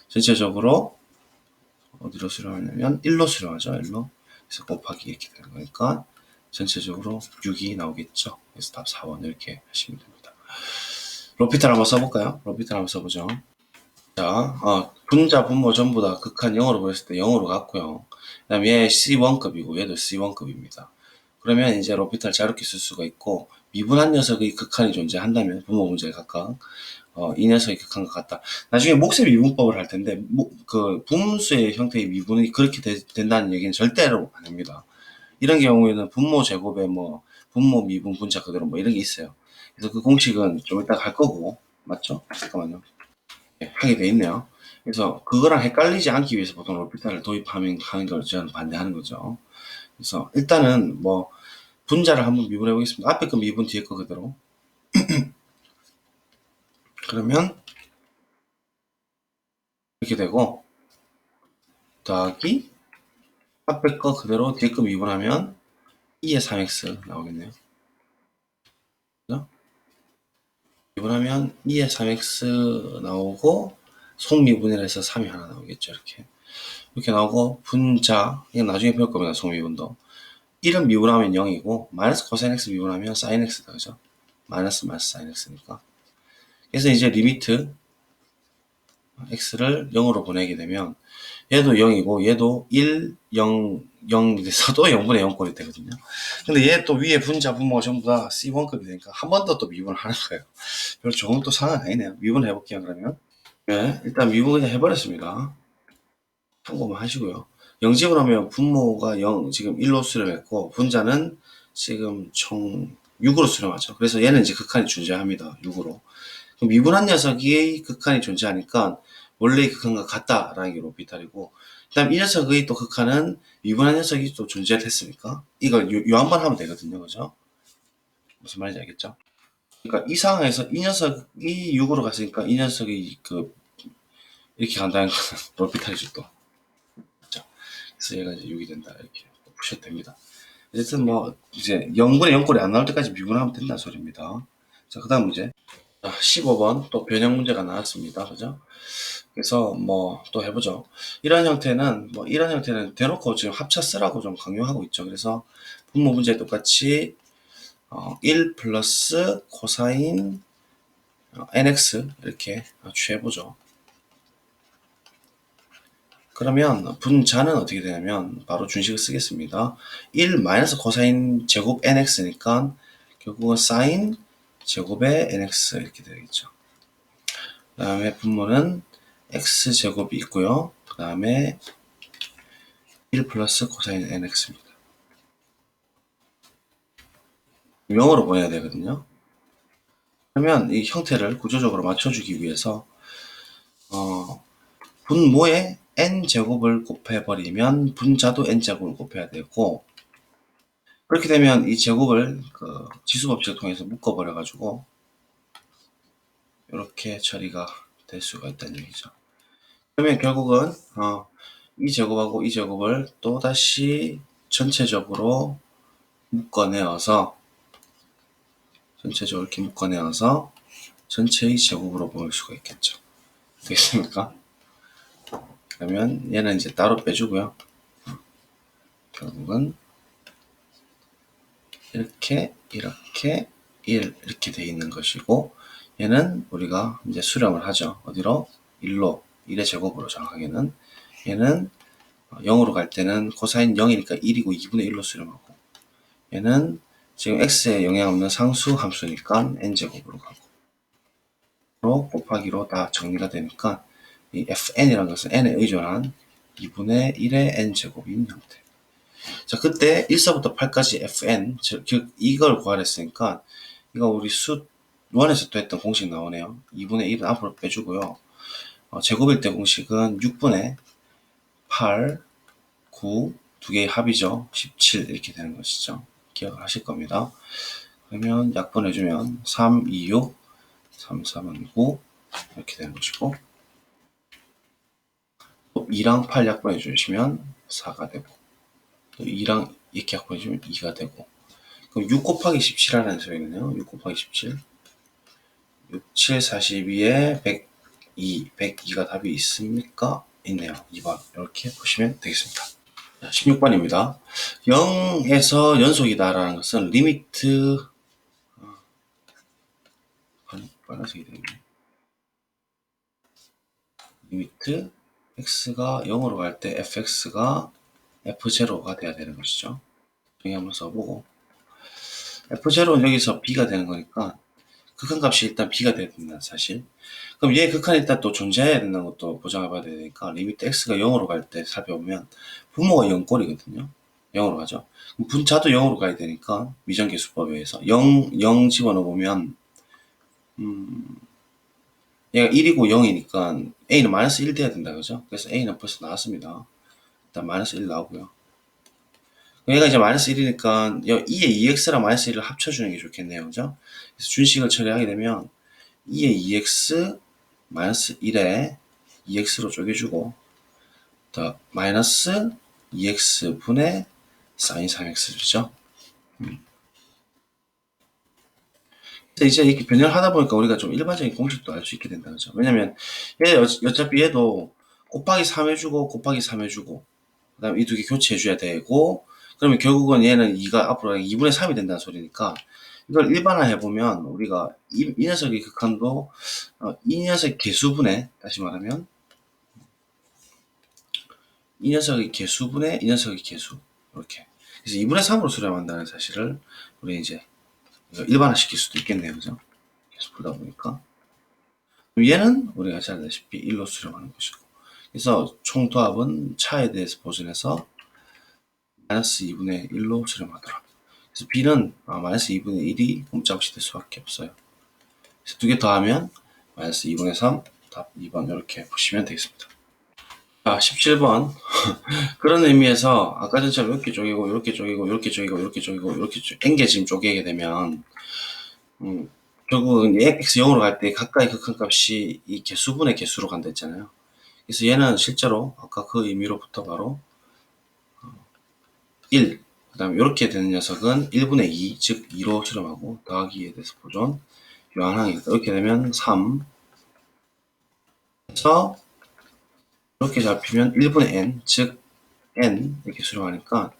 전체적으로 어디로 수렴하냐면 1로 수렴하죠. 1로. 그래서 곱하기 이렇게 되는 거니까 전체적으로 6이 나오겠죠. 그래서 답 4번 이렇게 하시면 됩니다. 로피탈 한번 써볼까요? 로피탈 한번 써보죠. 자, 분자, 분모 전부 다 극한 0으로 보였을 때 0으로 갔고요. 그 다음에 얘 C1급이고 얘도 C1급입니다. 그러면 이제 로피탈 자유롭게 쓸 수가 있고, 미분한 녀석의 극한이 존재한다면 분모 문제에 각각 이 녀석이 극한 것 같다. 나중에 몫의 미분법을 할 텐데, 그 분수의 형태의 미분이 그렇게 된다는 얘기는 절대로 아닙니다. 이런 경우에는 분모 제곱에 뭐, 분모 미분 분자 그대로 뭐 이런 게 있어요. 그래서 그 공식은 좀 이따 갈 거고, 맞죠? 잠깐만요. 네, 하게 돼 있네요. 그래서 그거랑 헷갈리지 않기 위해서 보통 로피탈을 도입하는 걸 저는 반대하는 거죠. 그래서 일단은 뭐, 분자를 한번 미분해 보겠습니다. 앞에 거 미분, 뒤에 거 그대로. 그러면 이렇게 되고, 더하기 앞에 거 그대로 뒤에 거 미분하면 2의 3x 나오겠네요. 그죠? 미분하면 2의 3x 나오고 속미분이라 해서 3이 하나 나오겠죠. 이렇게 나오고 분자, 이건 나중에 배울 겁니다. 속미분도. 1은 미분하면 0이고 마이너스 코사인 x 미분하면 사인 x다. 그죠? 마이너스 사인 x니까. 그래서 이제 리미트 x를 0으로 보내게 되면 얘도 0이고 얘도 1, 0, 0이 돼서도 0분의 0꼴이 되거든요. 근데 얘 또 위에 분자 분모가 전부 다 C1급이 되니까 한 번 더 또 미분을 하는 거예요. 별로 좋은 또 상황 아니네요. 미분 해볼게요, 그러면. 네, 일단 미분 그냥 해버렸습니다. 참고만 하시고요. 0집으로하면 분모가 0, 지금 1로 수렴했고, 분자는 지금 총 6으로 수렴하죠. 그래서 얘는 이제 극한이 존재합니다. 6으로. 그럼 미분한 녀석이 극한이 존재하니까 원래의 극한과 같다라는 게 로피탈이고, 그 다음 이 녀석의 또 극한은 미분한 녀석이 또 존재를 했으니까 이걸 요 한 번 하면 되거든요. 그죠? 무슨 말인지 알겠죠? 그러니까 이 상황에서 이 녀석이 6으로 갔으니까 이 녀석이 이렇게 간다는 것은 로피탈이죠 또. 그렇죠? 그래서 얘가 이제 6이 된다 이렇게 푸셔도 됩니다. 어쨌든 뭐 이제 0분의 0꼴이 안 나올 때까지 미분하면 된다는 소리입니다. 자, 그 다음 문제. 15번 또 변형 문제가 나왔습니다. 그죠? 그래서 뭐 또 해보죠. 이런 형태는 대놓고 지금 합차 쓰라고 좀 강요하고 있죠. 그래서 분모 문제 똑같이 1 플러스 코사인 nx 이렇게 취해보죠. 그러면 분자는 어떻게 되냐면 바로 준식을 쓰겠습니다. 1 마이너스 코사인 제곱 nx니까 결국은 사인 제곱의 nx 이렇게 되겠죠. 그 다음에 분모는 x제곱이 있고요. 그 다음에 1 플러스 코사인 nx입니다. 영어로 보내야 되거든요. 그러면 이 형태를 구조적으로 맞춰주기 위해서 분모에 n제곱을 곱해버리면 분자도 n제곱을 곱해야 되고, 그렇게 되면 이 제곱을 그 지수법칙을 통해서 묶어버려가지고 이렇게 처리가 될 수가 있다는 얘기죠. 그러면 결국은 이 제곱하고 이 제곱을 또다시 전체적으로 묶어내어서 이렇게 묶어내어서 전체의 제곱으로 볼 수가 있겠죠. 되겠습니까? 그러면 얘는 이제 따로 빼주고요. 결국은 이렇게 이렇게 돼 있는 것이고, 얘는 우리가 이제 수렴을 하죠. 어디로? 1의 제곱으로 정확하게는. 얘는 0으로 갈 때는 코사인 0이니까 1이고 2분의 1로 수렴하고, 얘는 지금 x에 영향 없는 상수 함수니까 n제곱으로 가고, 곱하기로 다 정리가 되니까 이 fn이라는 것은 n에 의존한 2분의 1의 n제곱인 형태. 자, 그때 1서부터 8까지 fn, 즉 이걸 구하랬으니까 이거 우리 수 1에서 또 했던 공식 나오네요. 2분의 1은 앞으로 빼주고요. 제곱일 때 공식은 6분의 8, 9, 두 개의 합이죠. 17 이렇게 되는 것이죠. 기억하실 겁니다. 그러면 약분해주면 3, 2, 6, 3, 3은 9 이렇게 되는 것이고, 또 2랑 8 약분해주시면 4가 되고, 또 2랑 이렇게 약분해주면 2가 되고, 그럼 6 곱하기 17 하라는 소리네요. 6 곱하기 17. 6, 7, 42에 102. 102가 답이 있습니까? 있네요. 2번. 이렇게 보시면 되겠습니다. 16번입니다. 0에서 연속이다라는 것은 리미트, 빨간색이 되네. 리미트 x가 0으로 갈 때 fx가 f0가 돼야 되는 것이죠. 여기 한번 써보고, f0는 여기서 b가 되는 거니까 극한값이 일단 b가 돼야 된다는 사실. 그럼 얘 극한이 일단 또 존재해야 된다는 것도 보장해 봐야 되니까 리미트 x가 0으로 갈 때 살펴보면 분모가 0꼴이거든요. 0으로 가죠. 그럼 분자도 0으로 가야 되니까 미정계수법에 의해서 0 집어넣어보면 얘가 1이고 0이니까 a는 마이너스 1 돼야 된다 그죠? 그래서 a는 벌써 나왔습니다. 일단 마이너스 1 나오고요. 얘가 이제 마이너스 1이니까 2의 2x랑 마이너스 1을 합쳐주는 게 좋겠네요. 그죠? 그래서 준식을 처리하게 되면 2의 2x 마이너스 1에 2x로 쪼개주고 더 마이너스 2x 분의 사인 3x죠. 이제 이렇게 변형을 하다 보니까 우리가 좀 일반적인 공식도 알 수 있게 된다. 그죠? 왜냐면 얘 어차피 얘도 곱하기 3 해주고 곱하기 3 해주고 그 다음에 이 두 개 교체해줘야 되고 그러면 결국은 얘는 2가 앞으로 2분의 3이 된다는 소리니까 이걸 일반화해보면 우리가 이 녀석의 극한도 이 녀석 개수분의 다시 말하면 이 녀석의 개수분의 이 녀석의 개수 이렇게 그래서 2분의 3으로 수렴한다는 사실을 우리 이제 일반화시킬 수도 있겠네요. 그죠? 계속 풀다 보니까 얘는 우리가 잘 알다시피 1로 수렴하는 것이고 그래서 총도합은 차에 대해서 보존해서 마이너스 2분의 1로 수렴하더라. 그래서 b는 마이너스 2분의 1이 꼼짝없이 될 수밖에 없어요. 그래서 두 개 더하면 마이너스 2분의 3 답 2번 이렇게 보시면 되겠습니다. 17번 그런 의미에서 아까 전처럼 이렇게 쪼개고 이렇게 쪼개고 이렇게 쪼개고 이렇게 쪼개고 이렇게 n개 지금 쪼개게 되면 결국은 x 0으로 갈 때 가까이 극한값이 이 개수분의 개수로 간다 했잖아요. 그래서 얘는 실제로 아까 그 의미로부터 바로 1, 그 다음에 이렇게 되는 녀석은 1분의 2, 즉 2로 수렴하고 더하기에 대해서 보존 요한항이니까 이렇게 되면 3 그래서 이렇게 잡히면 1분의 n, 즉 n 이렇게 수렴하니까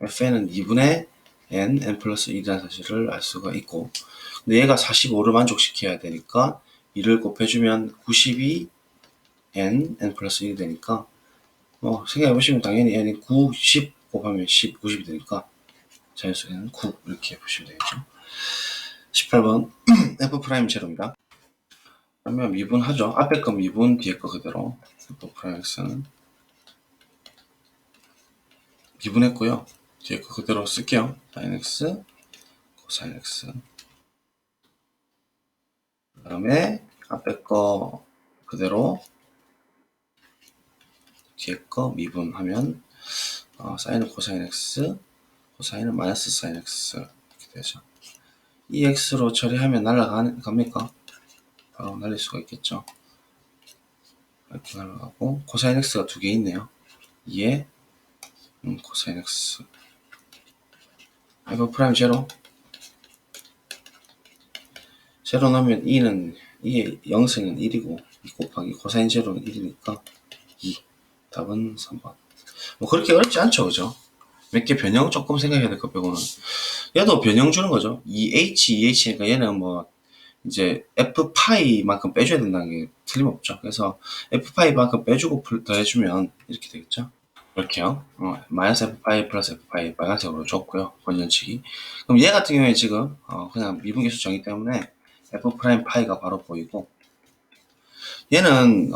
fn은 2분의 n 플러스 1이라는 사실을 알 수가 있고 근데 얘가 45를 만족시켜야 되니까 2를 곱해주면 92 n 플러스 1이 되니까 생각해보시면 당연히 n이 90 곱하면 10, 90이 되니까 자연수에는 9 이렇게 보시면 되겠죠. 18번 f' 제로입니다. 그러면 미분하죠. 앞에 거 미분, 뒤에 거 그대로 f'x는 미분했고요. 뒤에 거 그대로 쓸게요. sin x, cos x 그 다음에 앞에 거 그대로 뒤에 거 미분하면 사인은 코사인 x, 코사인은 마이너스 사인 x 이렇게 되죠. 이 x로 처리하면 날아갑니까? 바로 날릴 수가 있겠죠. 이렇게 날아가고 코사인 x가 두 개 있네요. 2에 코사인 x f' 제로 제로 넣으면 2의 0승은 1이고 2 곱하기 코사인 제로는 1이니까 2 답은 3번. 그렇게 어렵지 않죠. 그죠? 몇 개 변형 조금 생각해야 될 것 빼고는 얘도 변형 주는 거죠. 2h, 2h니까 얘는 이제 f파이만큼 빼줘야 된다는 게 틀림없죠. 그래서 f파이만큼 빼주고 더해주면 이렇게 되겠죠. 이렇게요. 마이너스 f파이 플러스 f파이 빨간색으로 줬고요. 번연치기. 그럼 얘 같은 경우에 지금 그냥 미분계수 정의 때문에 f'파이가 바로 보이고 얘는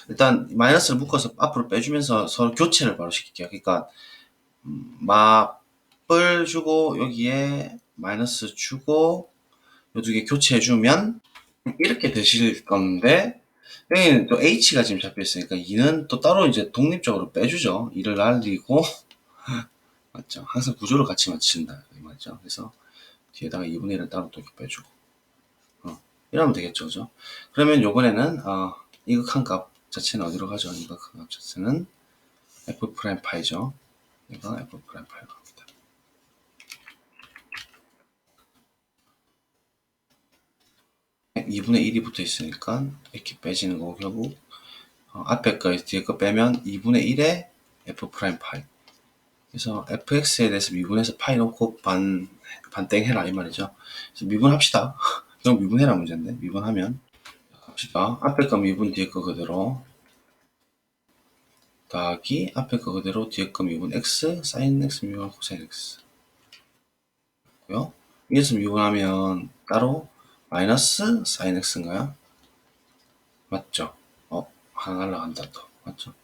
일단 마이너스를 묶어서 앞으로 빼주면서 서로 교체를 바로 시킬게요. 그러니까 마블 주고 여기에 마이너스 주고 요 두 개 교체해주면 이렇게 되실 건데 여기는 또 h가 지금 잡혀있으니까 2는 또 따로 이제 독립적으로 빼주죠. 2를 날리고 맞죠? 항상 구조를 같이 맞춘다 맞죠? 그래서 뒤에다가 2분의 1을 따로 또 이렇게 빼주고 이러면 되겠죠. 그죠? 그러면 요번에는 이 극한값 자체는 어디로 가죠? 이 극한값 자체는 f'파이죠. 이거 f'파이로 갑니다. 2분의 1이 붙어 있으니까 이렇게 빼지는 거고 결국 앞에 거 뒤에 거 빼면 2분의 1에 f'파이 그래서 fx에 대해서 미분해서 파이 놓고 반땡 해라 이 말이죠. 그래서 미분합시다. 그럼 미분해라 문제인데 미분하면 갑시다. 앞에 거 미분 뒤에 거 그대로 더하기 앞에 거 그대로 뒤에 거 미분 x 사인 x 미분 코사인 x 고요. 위에서 미분하면 따로 마이너스 sin x인가요? 맞죠? 하나 날라간다 또. 맞죠?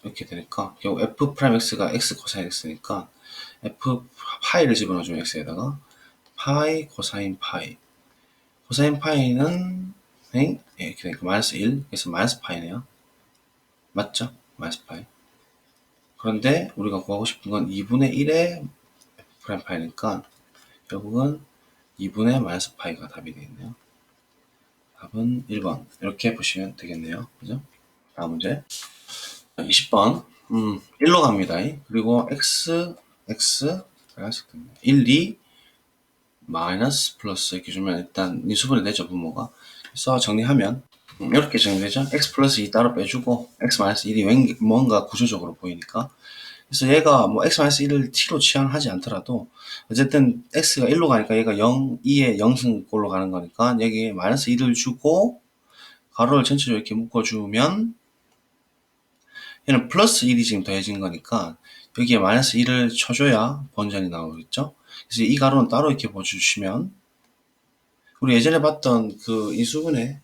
이렇게 되니까 결국 f 프라임 x가 x 코사인 x니까 f 파이를 집어넣어주면 x에다가 파이 코사인 파이. 코사인 파이는 이렇게 되니까 마이너스 1. 그래서 마이너스 파이네요. 맞죠? 마이너스 파이. 그런데 우리가 구하고 싶은 건 2분의 1의 f 프라임 파이니까 결국은 2분의 마이너스 파이가 답이 되겠네요. 답은 1번. 이렇게 보시면 되겠네요. 그죠? 다음 문제. 20번. 1로 갑니다. 그리고 x, 1, 2, 마이너스 플러스 이렇게 주면 일단 인수분해 되죠, 분모가. 그래서 정리하면 이렇게 정리되죠. x 플러스 2 따로 빼주고 x 마이너스 1이 뭔가 구조적으로 보이니까. 그래서 얘가 뭐 x 마이너스 1을 t로 치환하지 않더라도 어쨌든 x가 1로 가니까 얘가 0, 2의 0승꼴로 가는 거니까 여기에 마이너스 1을 주고 가로를 전체적으로 이렇게 묶어주면 얘는 플러스 1이 지금 더해진 거니까 여기에 마이너스 1을 쳐줘야 본전이 나오겠죠. 그래서 이 가로는 따로 이렇게 보여주시면 우리 예전에 봤던 그 인수분해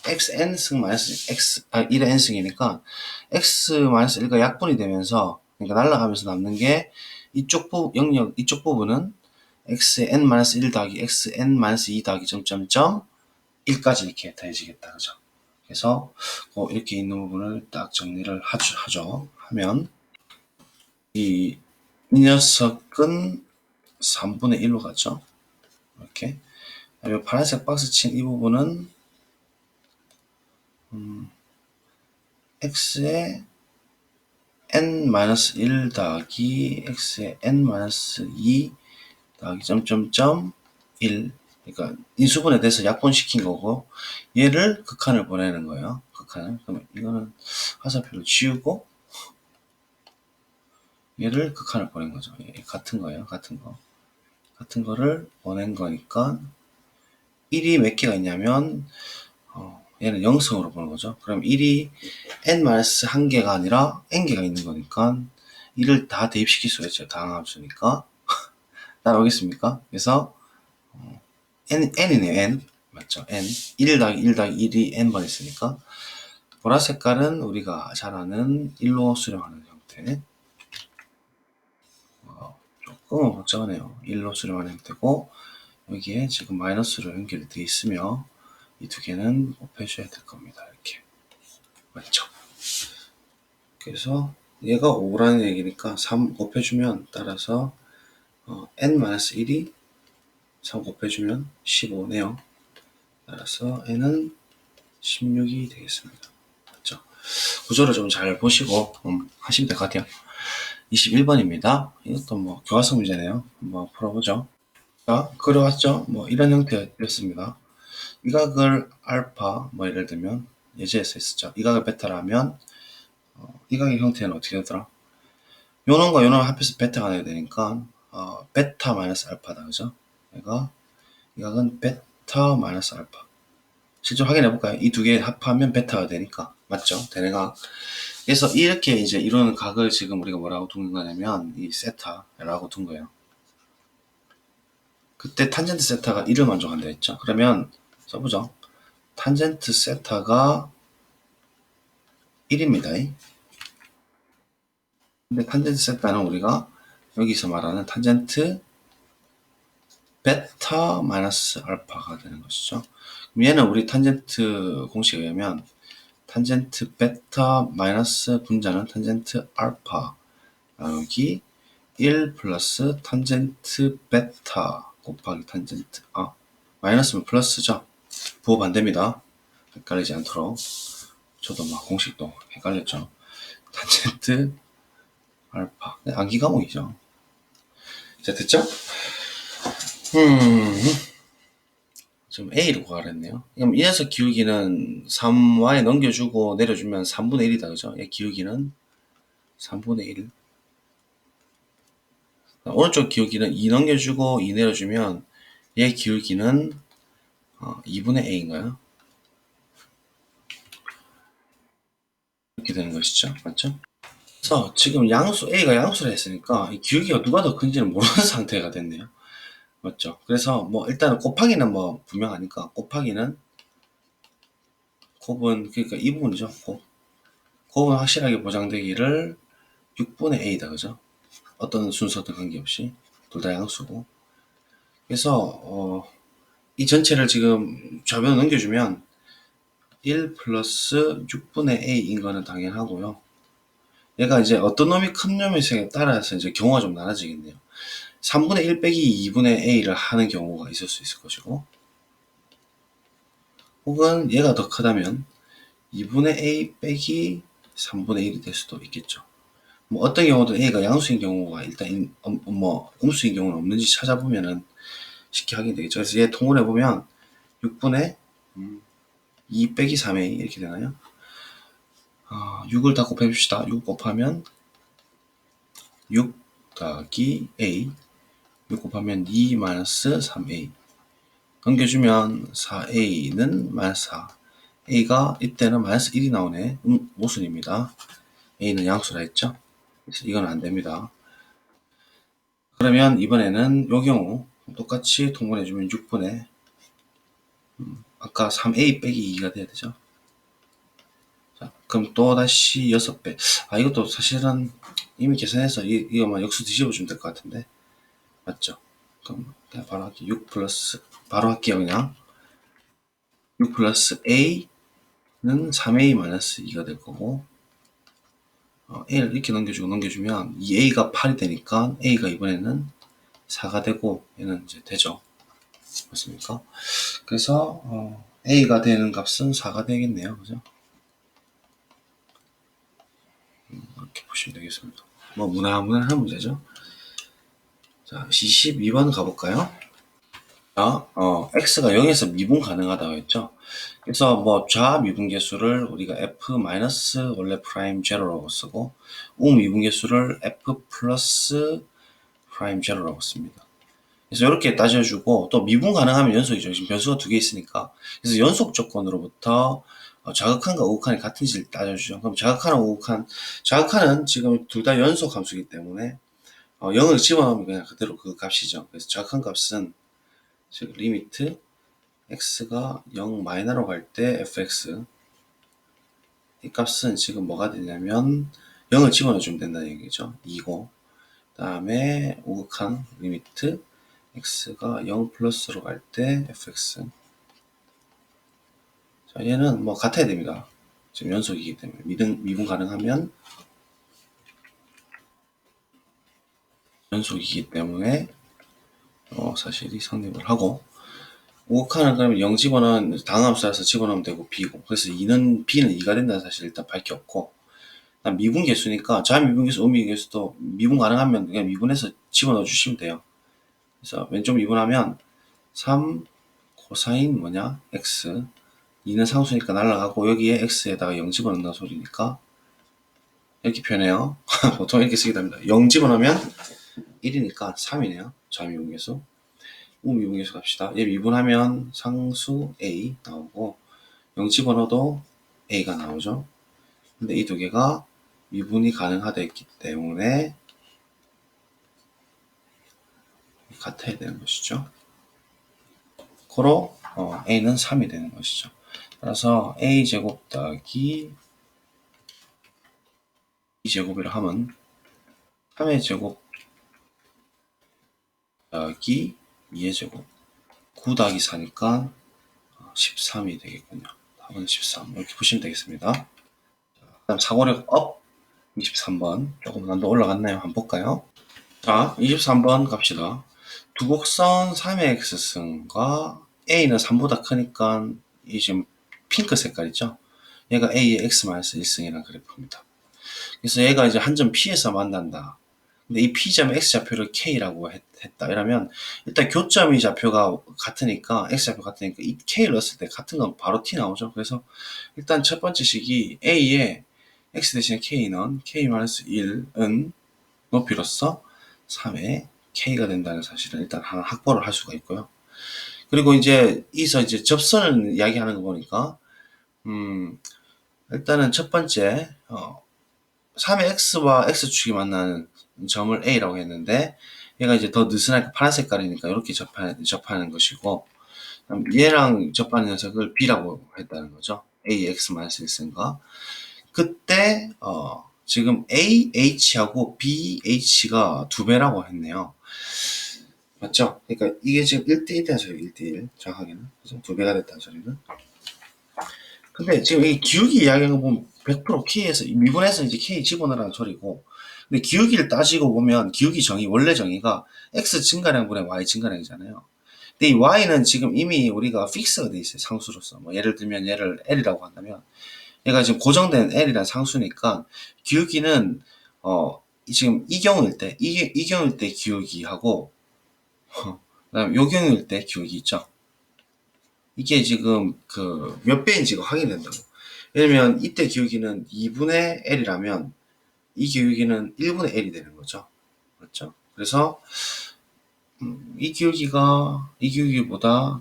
xn승 마이너스 x 1의 n승이니까 x 마이너스 1과 약분이 되면서 그러니까 날아가면서 남는 게 이쪽 영역 이쪽 부분은 x의 n 마이너스 1 더하기 xn 마이너스 2 더하기 점점점 1까지 이렇게 더해지겠다. 그죠? 그래서 이렇게 있는 부분을 딱 정리를 하죠. 하면 이 녀석은 3분의 1로 가죠. 이렇게. 그리고 파란색 박스 친 이 부분은 x의 n-1 더하기 x의 n-2 더하기 점점점 1. 그러니까 인수분해 돼서 약분시킨 거고 얘를 극한을 보내는 거예요. 극한을. 그러면 이거는 화살표를 지우고 얘를 극한을 보낸 거죠. 같은 거예요. 같은 거. 같은 거를 보낸 거니까 1이 몇 개가 있냐면 얘는 0승으로 보는 거죠. 그럼 1이 n-1개가 아니라 n개가 있는 거니까 1을 다 대입시킬 수가 있죠. 다항함수니까. 따라오겠습니까? 그래서 n이네요. n. 맞죠? n. 1 더하기 1 더하기 1이 n번 있으니까 보라 색깔은 우리가 잘 아는 1로 수렴하는 형태. 조금 복잡하네요. 1로 수렴하는 형태고 여기에 지금 마이너스로 연결이 되어 있으며 이 두 개는 곱해줘야 될 겁니다. 이렇게. 맞죠? 그래서 얘가 5라는 얘기니까 3 곱해주면 따라서 n-1이 3 곱해주면 15네요. 따라서 n은 16이 되겠습니다. 맞죠? 구조를 좀 잘 보시고 하시면 될 것 같아요. 21번입니다. 이것도 뭐 교과서 문제네요. 한번 풀어보죠. 자, 그려왔죠? 뭐 이런 형태였습니다. 이 각을 알파, 뭐 예를 들면 예제에서 있었죠. 이 각을 베타라면 이 각의 형태는 어떻게 되더라? 요놈과 요놈 합해서 베타가 나야 되니까 베타 마이너스 알파다. 그죠? 얘가 이 각은 베타 마이너스 알파. 실제 확인해 볼까요? 이 두 개 합하면 베타가 되니까. 맞죠? 되는 각. 그래서 이렇게 이제 이루는 각을 지금 우리가 뭐라고 둔 거냐면 이 세타라고 둔 거예요. 그때 탄젠트 세타가 1을 만족한다 했죠. 그러면 써보죠. 탄젠트 세타가 1입니다. 근데 탄젠트 세타는 우리가 여기서 말하는 탄젠트 베타 마이너스 알파가 되는 것이죠. 그럼 얘는 우리 탄젠트 공식에 의하면 탄젠트 베타 마이너스 분자는 탄젠트 알파 나누기 1 플러스 탄젠트 베타 곱하기 탄젠트 마이너스면 플러스죠. 부호 반대입니다. 헷갈리지 않도록. 저도 막 공식도 헷갈렸죠. 탄젠트 알파. 암기 과목이죠. 자, 됐죠? 지금 A를 구하랬네요. 그럼 이 녀석 기울기는 3y 넘겨주고 내려주면 3분의 1이다. 그죠? 얘 기울기는 3분의 1. 오른쪽 기울기는 2 넘겨주고 2 내려주면 얘 기울기는 2분의 a인가요? 이렇게 되는 것이죠. 맞죠? 그래서 지금 양수 a가 양수를 했으니까 이 기울기가 누가 더 큰지는 모르는 상태가 됐네요. 맞죠? 그래서 뭐 일단은 곱하기는 뭐 분명하니까 곱하기는 곱은 그러니까 이 부분이죠. 곱은 확실하게 보장되기를 6분의 a다 그죠? 어떤 순서든 관계없이 둘 다 양수고. 그래서 이 전체를 지금 좌변으로 넘겨주면 1 플러스 6분의 a인 거는 당연하고요. 얘가 이제 어떤 놈이 큰 놈이냐에 따라서 이제 경우가 좀 나눠지겠네요. 3분의 1 빼기 2분의 a를 하는 경우가 있을 수 있을 것이고, 혹은 얘가 더 크다면 2분의 a 빼기 3분의 1이 될 수도 있겠죠. 뭐 어떤 경우도 a가 양수인 경우가 일단 뭐 음수인 경우는 없는지 찾아보면은 쉽게 확인이 되겠죠. 그래서 얘 통분해 보면 6분의 2 빼기 3a 이렇게 되나요? 6을 다 곱해줍시다. 6 곱하면 6 더하기 a, 6 곱하면 2 마이너스 3a, 넘겨주면 4a는 마이너스 4, a가 이때는 마이너스 1이 나오네. 모순입니다. a는 양수라 했죠. 그래서 이건 안 됩니다. 그러면 이번에는 요 경우 똑같이 통분해주면 6분의 아까 3a 빼기 2가 돼야 되죠. 자, 그럼 또 다시 6배. 이것도 사실은 이미 계산해서 이거만 역수 뒤집어주면 될 것 같은데. 맞죠? 그럼 그냥 바로 할게요. 6 플러스, 바로 할게요, 그냥. 6 플러스 a는 3a 마이너스 2가 될 거고, a를 이렇게 넘겨주면 2a가 8이 되니까 a가 이번에는 4가 되고, 얘는 이제 되죠. 맞습니까? 그래서, a가 되는 값은 4가 되겠네요. 그죠? 이렇게 보시면 되겠습니다. 뭐, 무난무난한 문제죠. 자, 22번 가볼까요? 자, x가 0에서 미분 가능하다고 했죠. 그래서 뭐 좌미분계수를 우리가 f 마이너스 원래 프라임 제로라고 쓰고 우미분계수를 f 플러스 프라임 제로라고 씁니다. 그래서 이렇게 따져주고 또 미분 가능하면 연속이죠. 지금 변수가 두 개 있으니까. 그래서 연속 조건으로부터 자극한과 우극한이 같은지를 따져주죠. 그럼 자극한과 우극한, 자극한은 지금 둘 다 연속 함수이기 때문에 0을 집어넣으면 그냥 그대로 그 값이죠. 그래서 자극한 값은 즉 리미트 x가 0 마이너로 갈 때 fx, 이 값은 지금 뭐가 되냐면 0을 집어넣어주면 된다는 얘기죠. 2고 그 다음에 우극한 리미트 x가 0 플러스로 갈 때 fx. 자, 얘는 뭐 같아야 됩니다. 지금 연속이기 때문에 미분 가능하면 연속이기 때문에 사실 이 성립을 하고, 우극한은 그러면 0 집어넣은 당함수라서 집어넣으면 되고 b고, 그래서 b는 2가 된다는 사실 일단 밝혔고, 미분계수니까 좌미분계수, 우미분계수도 미분 가능하면 그냥 미분해서 집어넣어 주시면 돼요. 그래서 왼쪽 미분하면 3 코사인 뭐냐 x, 2는 상수니까 날라가고 여기에 x에다가 0 집어넣는다 소리니까 이렇게 표현해요. 보통 이렇게 쓰게 됩니다. 0 집어넣으면 1이니까 3이네요. 좌미분계수. 우미분계수 갑시다. 얘 미분하면 상수 a 나오고 0 집어넣어도 a가 나오죠. 근데 이 두 개가 미분이 가능하다 했기 때문에 같아야 되는 것이죠. 고로 a는 3이 되는 것이죠. 따라서 a제곱 더하기 2제곱이라 하면 3의 제곱 더하기 2의 제곱, 9 더하기 4니까 13이 되겠군요. 답은 13 이렇게 보시면 되겠습니다. 그 다음 사고력 업 23번 조금 난도 올라갔나요? 한번 볼까요? 자, 23번 갑시다. 두 곡선 3의 x승과 a는 3보다 크니까 이 지금 핑크 색깔 있죠? 얘가 a의 x-1승이라는 그래프입니다. 그래서 얘가 이제 한 점 P에서 만난다. 근데 이 P점 X좌표를 K라고 했다. 이러면 일단 교점이 좌표가 같으니까, X좌표 같으니까 이 K를 넣었을 때 같은 건 바로 T 나오죠. 그래서 일단 첫 번째 식이 A에 X 대신에 K는 K-1은 높이로서 3의 K가 된다는 사실은 일단 하나 확보를 할 수가 있고요. 그리고 이제 이서 이제 접선을 이야기하는 거 보니까, 일단은 첫 번째, 3의 x와 x축이 만나는 점을 a라고 했는데 얘가 이제 더 느슨하게 파란 색깔이니까 이렇게 접하는 것이고, 얘랑 접하는 녀석을 B라고 했다는 거죠. AX-1승과. 그때 지금 AH하고 BH가 두 배라고 했네요. 맞죠? 그러니까 이게 지금 1대1이라는 소리예요. 1대1 정확하게는. 그래서 두 배가 됐다는 소리는. 근데 지금 이 기울기 이야기하는 거 보면 100% K에서 미분해서 이제 K 집어넣으라는 소리고, 근데 기울기를 따지고 보면 기울기 정의, 원래 정의가 X 증가량분의 Y 증가량이잖아요. 근데 이 Y는 지금 이미 우리가 픽스가 돼 있어요. 상수로서. 뭐 예를 들면 얘를 L이라고 한다면 얘가 지금 고정된 L이라는 상수니까 기울기는 지금 이 경우일 때 이 경우일 때 기울기하고 그다음 요 경우일 때 기울기 있죠. 이게 지금 그 몇 배인지가 확인된다고. 예를 들면 이때 기울기는 2분의 L이라면 이 기울기는 1분의 L이 되는 거죠. 맞죠? 그래서 이 기울기보다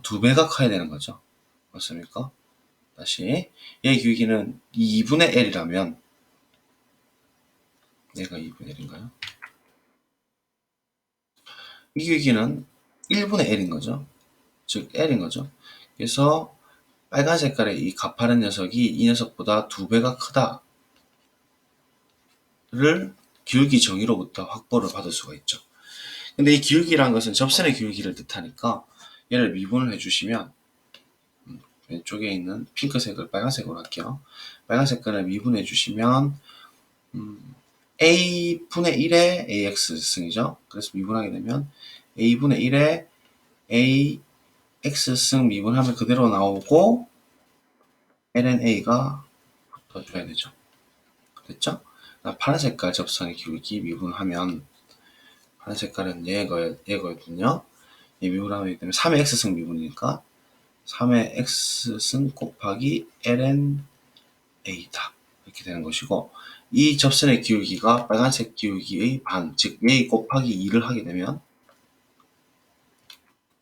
두 배가 커야 되는 거죠. 맞습니까? 다시 얘 기울기는 2분의 L이라면 얘가 2분의 L인가요? 이 기울기는 1분의 L인 거죠. 즉 L인 거죠. 그래서 빨간 색깔의 이 가파른 녀석이 이 녀석보다 두 배가 크다를 기울기 정의로부터 확보를 받을 수가 있죠. 근데 이 기울기란 것은 접선의 기울기를 뜻하니까 얘를 미분을 해주시면 왼쪽에 있는 핑크색을 빨간색으로 할게요. 빨간 색깔을 미분해 주시면 a분의 1의 ax승이죠. 그래서 미분하게 되면 a분의 1의 ax승 미분하면 그대로 나오고 lna가 붙어줘야 되죠. 됐죠? 파란 색깔 접선의 기울기 미분하면 파란 색깔은 얘거든요. 얘 미분하기 때문에 3의 x승 미분이니까 3의 x승 곱하기 ln a다. 이렇게 되는 것이고, 이 접선의 기울기가 빨간색 기울기의 반, 즉 a 곱하기 2를 하게 되면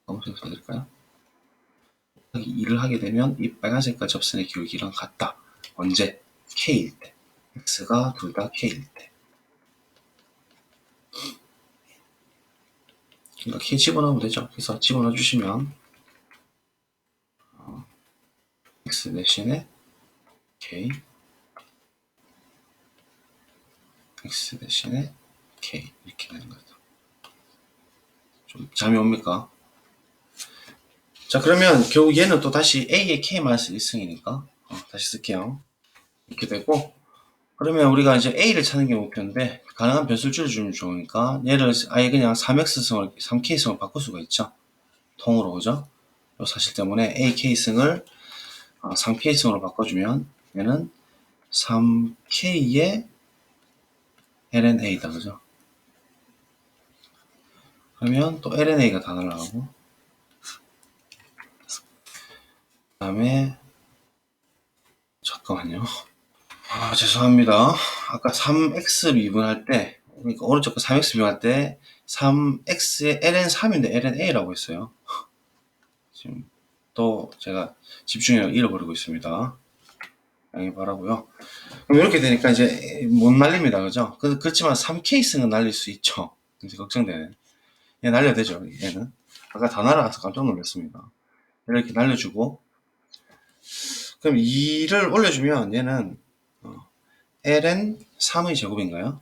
검은색 써드릴까요? 곱하기 2를 하게 되면 이 빨간색깔 접선의 기울기랑 같다. 언제? k일 때. x가 둘 다 k일 때. 그러니까 k 집어넣으면 되죠. 그래서 집어넣어 주시면 x 대신에 k x 대신에 k 이렇게 되는 거죠. 좀 잠이 옵니까? 자, 그러면 결국 얘는 또 다시 a의 k-1승이니까 다시 쓸게요. 이렇게 되고, 그러면 우리가 이제 a를 찾는 게 목표인데 가능한 변수줄을 주면 좋으니까 얘를 아예 그냥 3x승을 3k승을 바꿀 수가 있죠. 통으로. 그죠? 이 사실 때문에 ak승을 3k승으로 바꿔주면 얘는 3k의 lna다. 그죠? 그러면 또 lna가 다 날아가고, 그 다음에 잠깐만요. 죄송합니다. 아까 3x 미분할 때, 그러니까 오른쪽 거 3x 미분할 때 3x의 ln3인데 lna라고 했어요. 지금 또 제가 집중력을 잃어버리고 있습니다. 양해 바라고요. 그럼 이렇게 되니까 이제 못 날립니다. 그죠? 그렇지만 3K승은 날릴 수 있죠. 이제 걱정되네. 얘 날려야 되죠. 얘는. 아까 다 날아가서 깜짝 놀랐습니다. 이렇게 날려주고, 그럼 2를 올려주면 얘는 ln 3의 제곱인가요?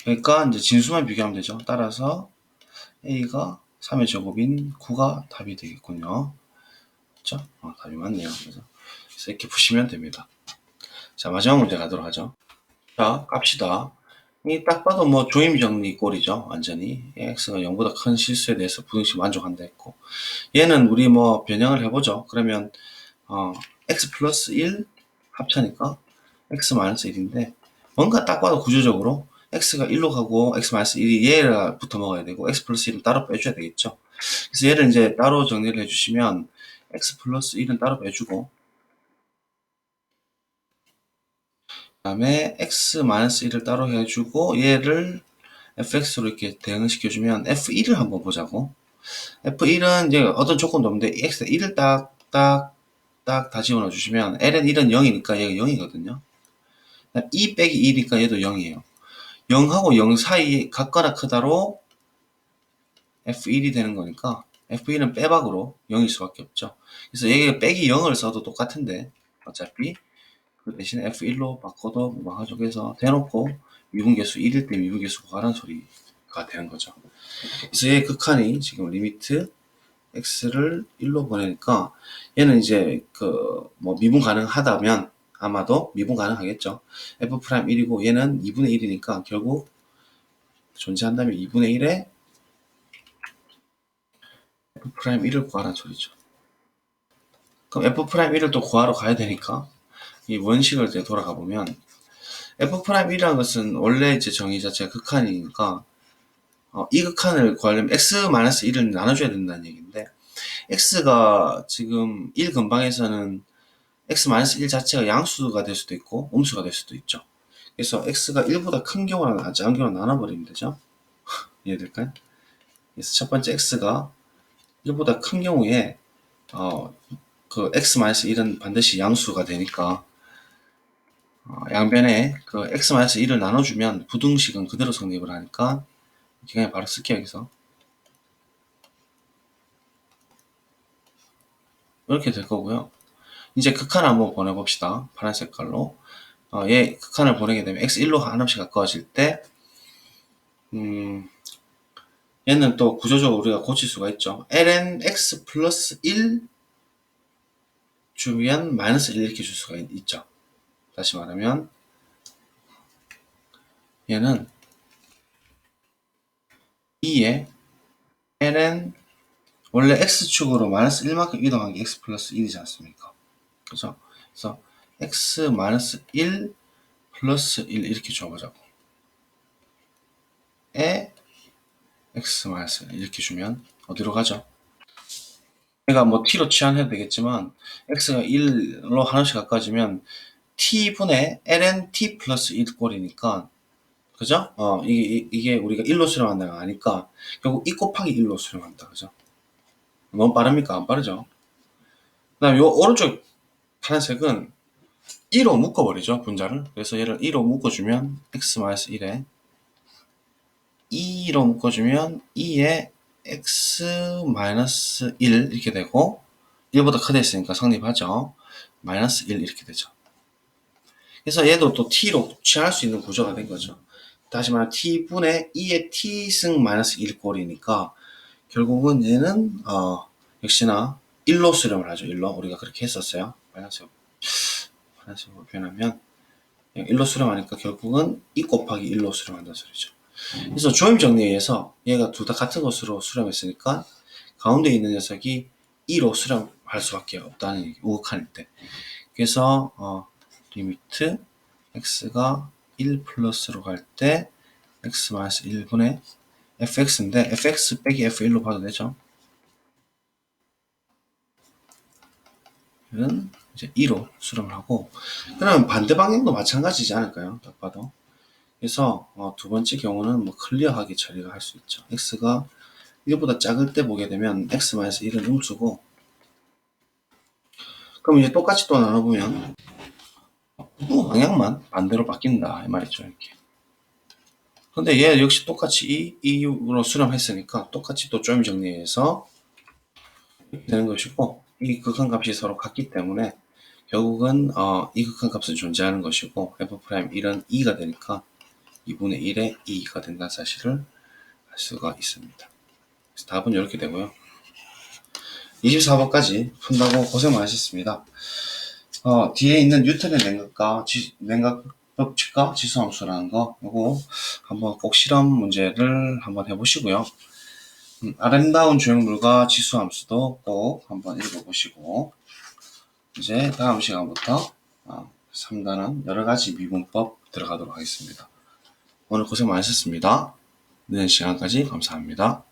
그러니까 이제 진수만 비교하면 되죠. 따라서 a가 3의 제곱인 9가 답이 되겠군요. 그렇죠? 답이 맞네요. 그래서 이렇게 푸시면 됩니다. 자, 마지막 문제 가도록 하죠. 자, 갑시다. 이 딱 봐도 뭐 조임 정리 꼴이죠. 완전히 x가 0보다 큰 실수에 대해서 부등식 만족한다 했고, 얘는 우리 뭐 변형을 해보죠. 그러면 x 플러스 1 합차니까 x 마이너스 1인데, 뭔가 딱 봐도 구조적으로 x가 1로 가고 x 마이너스 1이 얘를 붙어 먹어야 되고 x 플러스 1은 따로 빼줘야 되겠죠. 그래서 얘를 이제 따로 정리를 해주시면 x 플러스 1은 따로 빼주고, 그 다음에 x-1을 따로 해주고 얘를 fx로 이렇게 대응을 시켜주면 f1을 한번 보자고. f1은 이제 어떤 조건도 없는데 x 1을 딱 다 집어넣어 주시면 ln 1은 0이니까 얘가 0이거든요. 2 빼기 1이니까 얘도 0이에요. 0하고 0 사이 같거나 크다로 F1이 되는 거니까 F1은 빼박으로 0일 수밖에 없죠. 그래서 얘가 빼기 0을 써도 똑같은데 어차피 그 대신에 F1로 바꿔도 무방하죠. 그래서 대놓고 미분계수 1일 때 미분계수 구하라는 소리가 되는 거죠. 그래서 얘 극한이 지금 리미트 x를 1로 보내니까 얘는 이제 그 뭐 미분 가능하다면 아마도 미분 가능하겠죠. f 프라임 1이고 얘는 2분의 1이니까 결국 존재한다면 2분의 1에 f 프라임 1을 구하라는 소리죠. 그럼 f 프라임 1을 또 구하러 가야 되니까 이 원식을 이제 돌아가 보면 f 프라임 1이라는 것은 원래 이제 정의 자체가 극한이니까 이 극한을 구하려면 x-1을 나눠줘야 된다는 얘기인데 x가 지금 1 근방에서는 x-1 자체가 양수가 될 수도 있고 음수가 될 수도 있죠. 그래서 x가 1보다 큰 경우나 작은 경우나 나눠버리면 되죠. 이해될까요? 그래서 첫 번째 x가 1보다 큰 경우에 그 x-1은 반드시 양수가 되니까 양변에 그 x-1을 나눠주면 부등식은 그대로 성립을 하니까 그냥 바로 쓸게요. 여기서 이렇게 될 거고요. 이제 극한 한번 보내봅시다. 파란 색깔로 얘 극한을 보내게 되면 x1로 하나씩 가까워질 때 얘는 또 구조적으로 우리가 고칠 수가 있죠. ln x 플러스 1 주면 마이너스 1 이렇게 줄 수가 있죠. 다시 말하면 얘는 2에 ln 원래 x축으로 마이너스 1만큼 이동한 게 x 플러스 1이지 않습니까? 그죠? 그래서 x 마이너스 1 플러스 1 이렇게 줘보자고. 에 x 마이너스 1 이렇게 주면 어디로 가죠? 내가 뭐 t로 치환해도 되겠지만 x가 1로 하나씩 가까워지면 t분의 ln t 플러스 1 꼴이니까 그죠? 이게 우리가 1로 수렴한다는 거 아니까 결국 2 곱하기 1로 수렴한다. 그죠? 너무 빠릅니까? 안 빠르죠? 그 다음에 요 오른쪽 파란색은 2로 묶어버리죠. 분자를. 그래서 얘를 2로 묶어주면 x-1에 2로 묶어주면 2에 x-1 이렇게 되고 1보다 크다 했으니까 성립하죠. 마이너스 1 이렇게 되죠. 그래서 얘도 또 t로 취할 수 있는 구조가 된 거죠. 다시 말하면 t분의 2의 t승 마이너스 1 꼴이니까 결국은 얘는 역시나 1로 수렴을 하죠. 1로 우리가 그렇게 했었어요. 파란색으로 표현하면 1로 수렴하니까 결국은 2 곱하기 1로 수렴한다는 소리죠. 그래서 조임 정리에 의해서 얘가 둘 다 같은 것으로 수렴했으니까 가운데 있는 녀석이 2로 수렴할 수밖에 없다는 얘기, 우극한일 때. 그래서 리미트 x가 1 플러스로 갈 때 x-1분의 fx인데 fx 빼기 f1로 봐도 되죠. 이는 이제 2로 수렴을 하고 그러면 반대 방향도 마찬가지지 않을까요? 딱 봐도. 그래서 두 번째 경우는 뭐 클리어하게 처리를 할 수 있죠. x가 1보다 작을 때 보게 되면 x-1은 음수고 그럼 이제 똑같이 또 나눠보면 방향만 반대로 바뀐다 이 말이죠. 이렇게. 근데 얘 역시 똑같이 2로 수렴했으니까 똑같이 또 조임 정리해서 되는 것이고 이 극한값이 서로 같기 때문에 결국은 이 극한값은 존재하는 것이고 f'1은 2가 되니까 2분의 1에 2가 된다는 사실을 알 수가 있습니다. 그래서 답은 이렇게 되고요. 24번까지 푼다고 고생 많으셨습니다. 뒤에 있는 뉴턴의 냉각 법칙과 지수함수라는 거 요거 한번 꼭 실험 문제를 한번 해보시고요. 아름다운 주행물과 지수함수도 꼭 한번 읽어보시고 이제 다음 시간부터 3단원 여러가지 미분법 들어가도록 하겠습니다. 오늘 고생 많으셨습니다. 늦은 시간까지 감사합니다.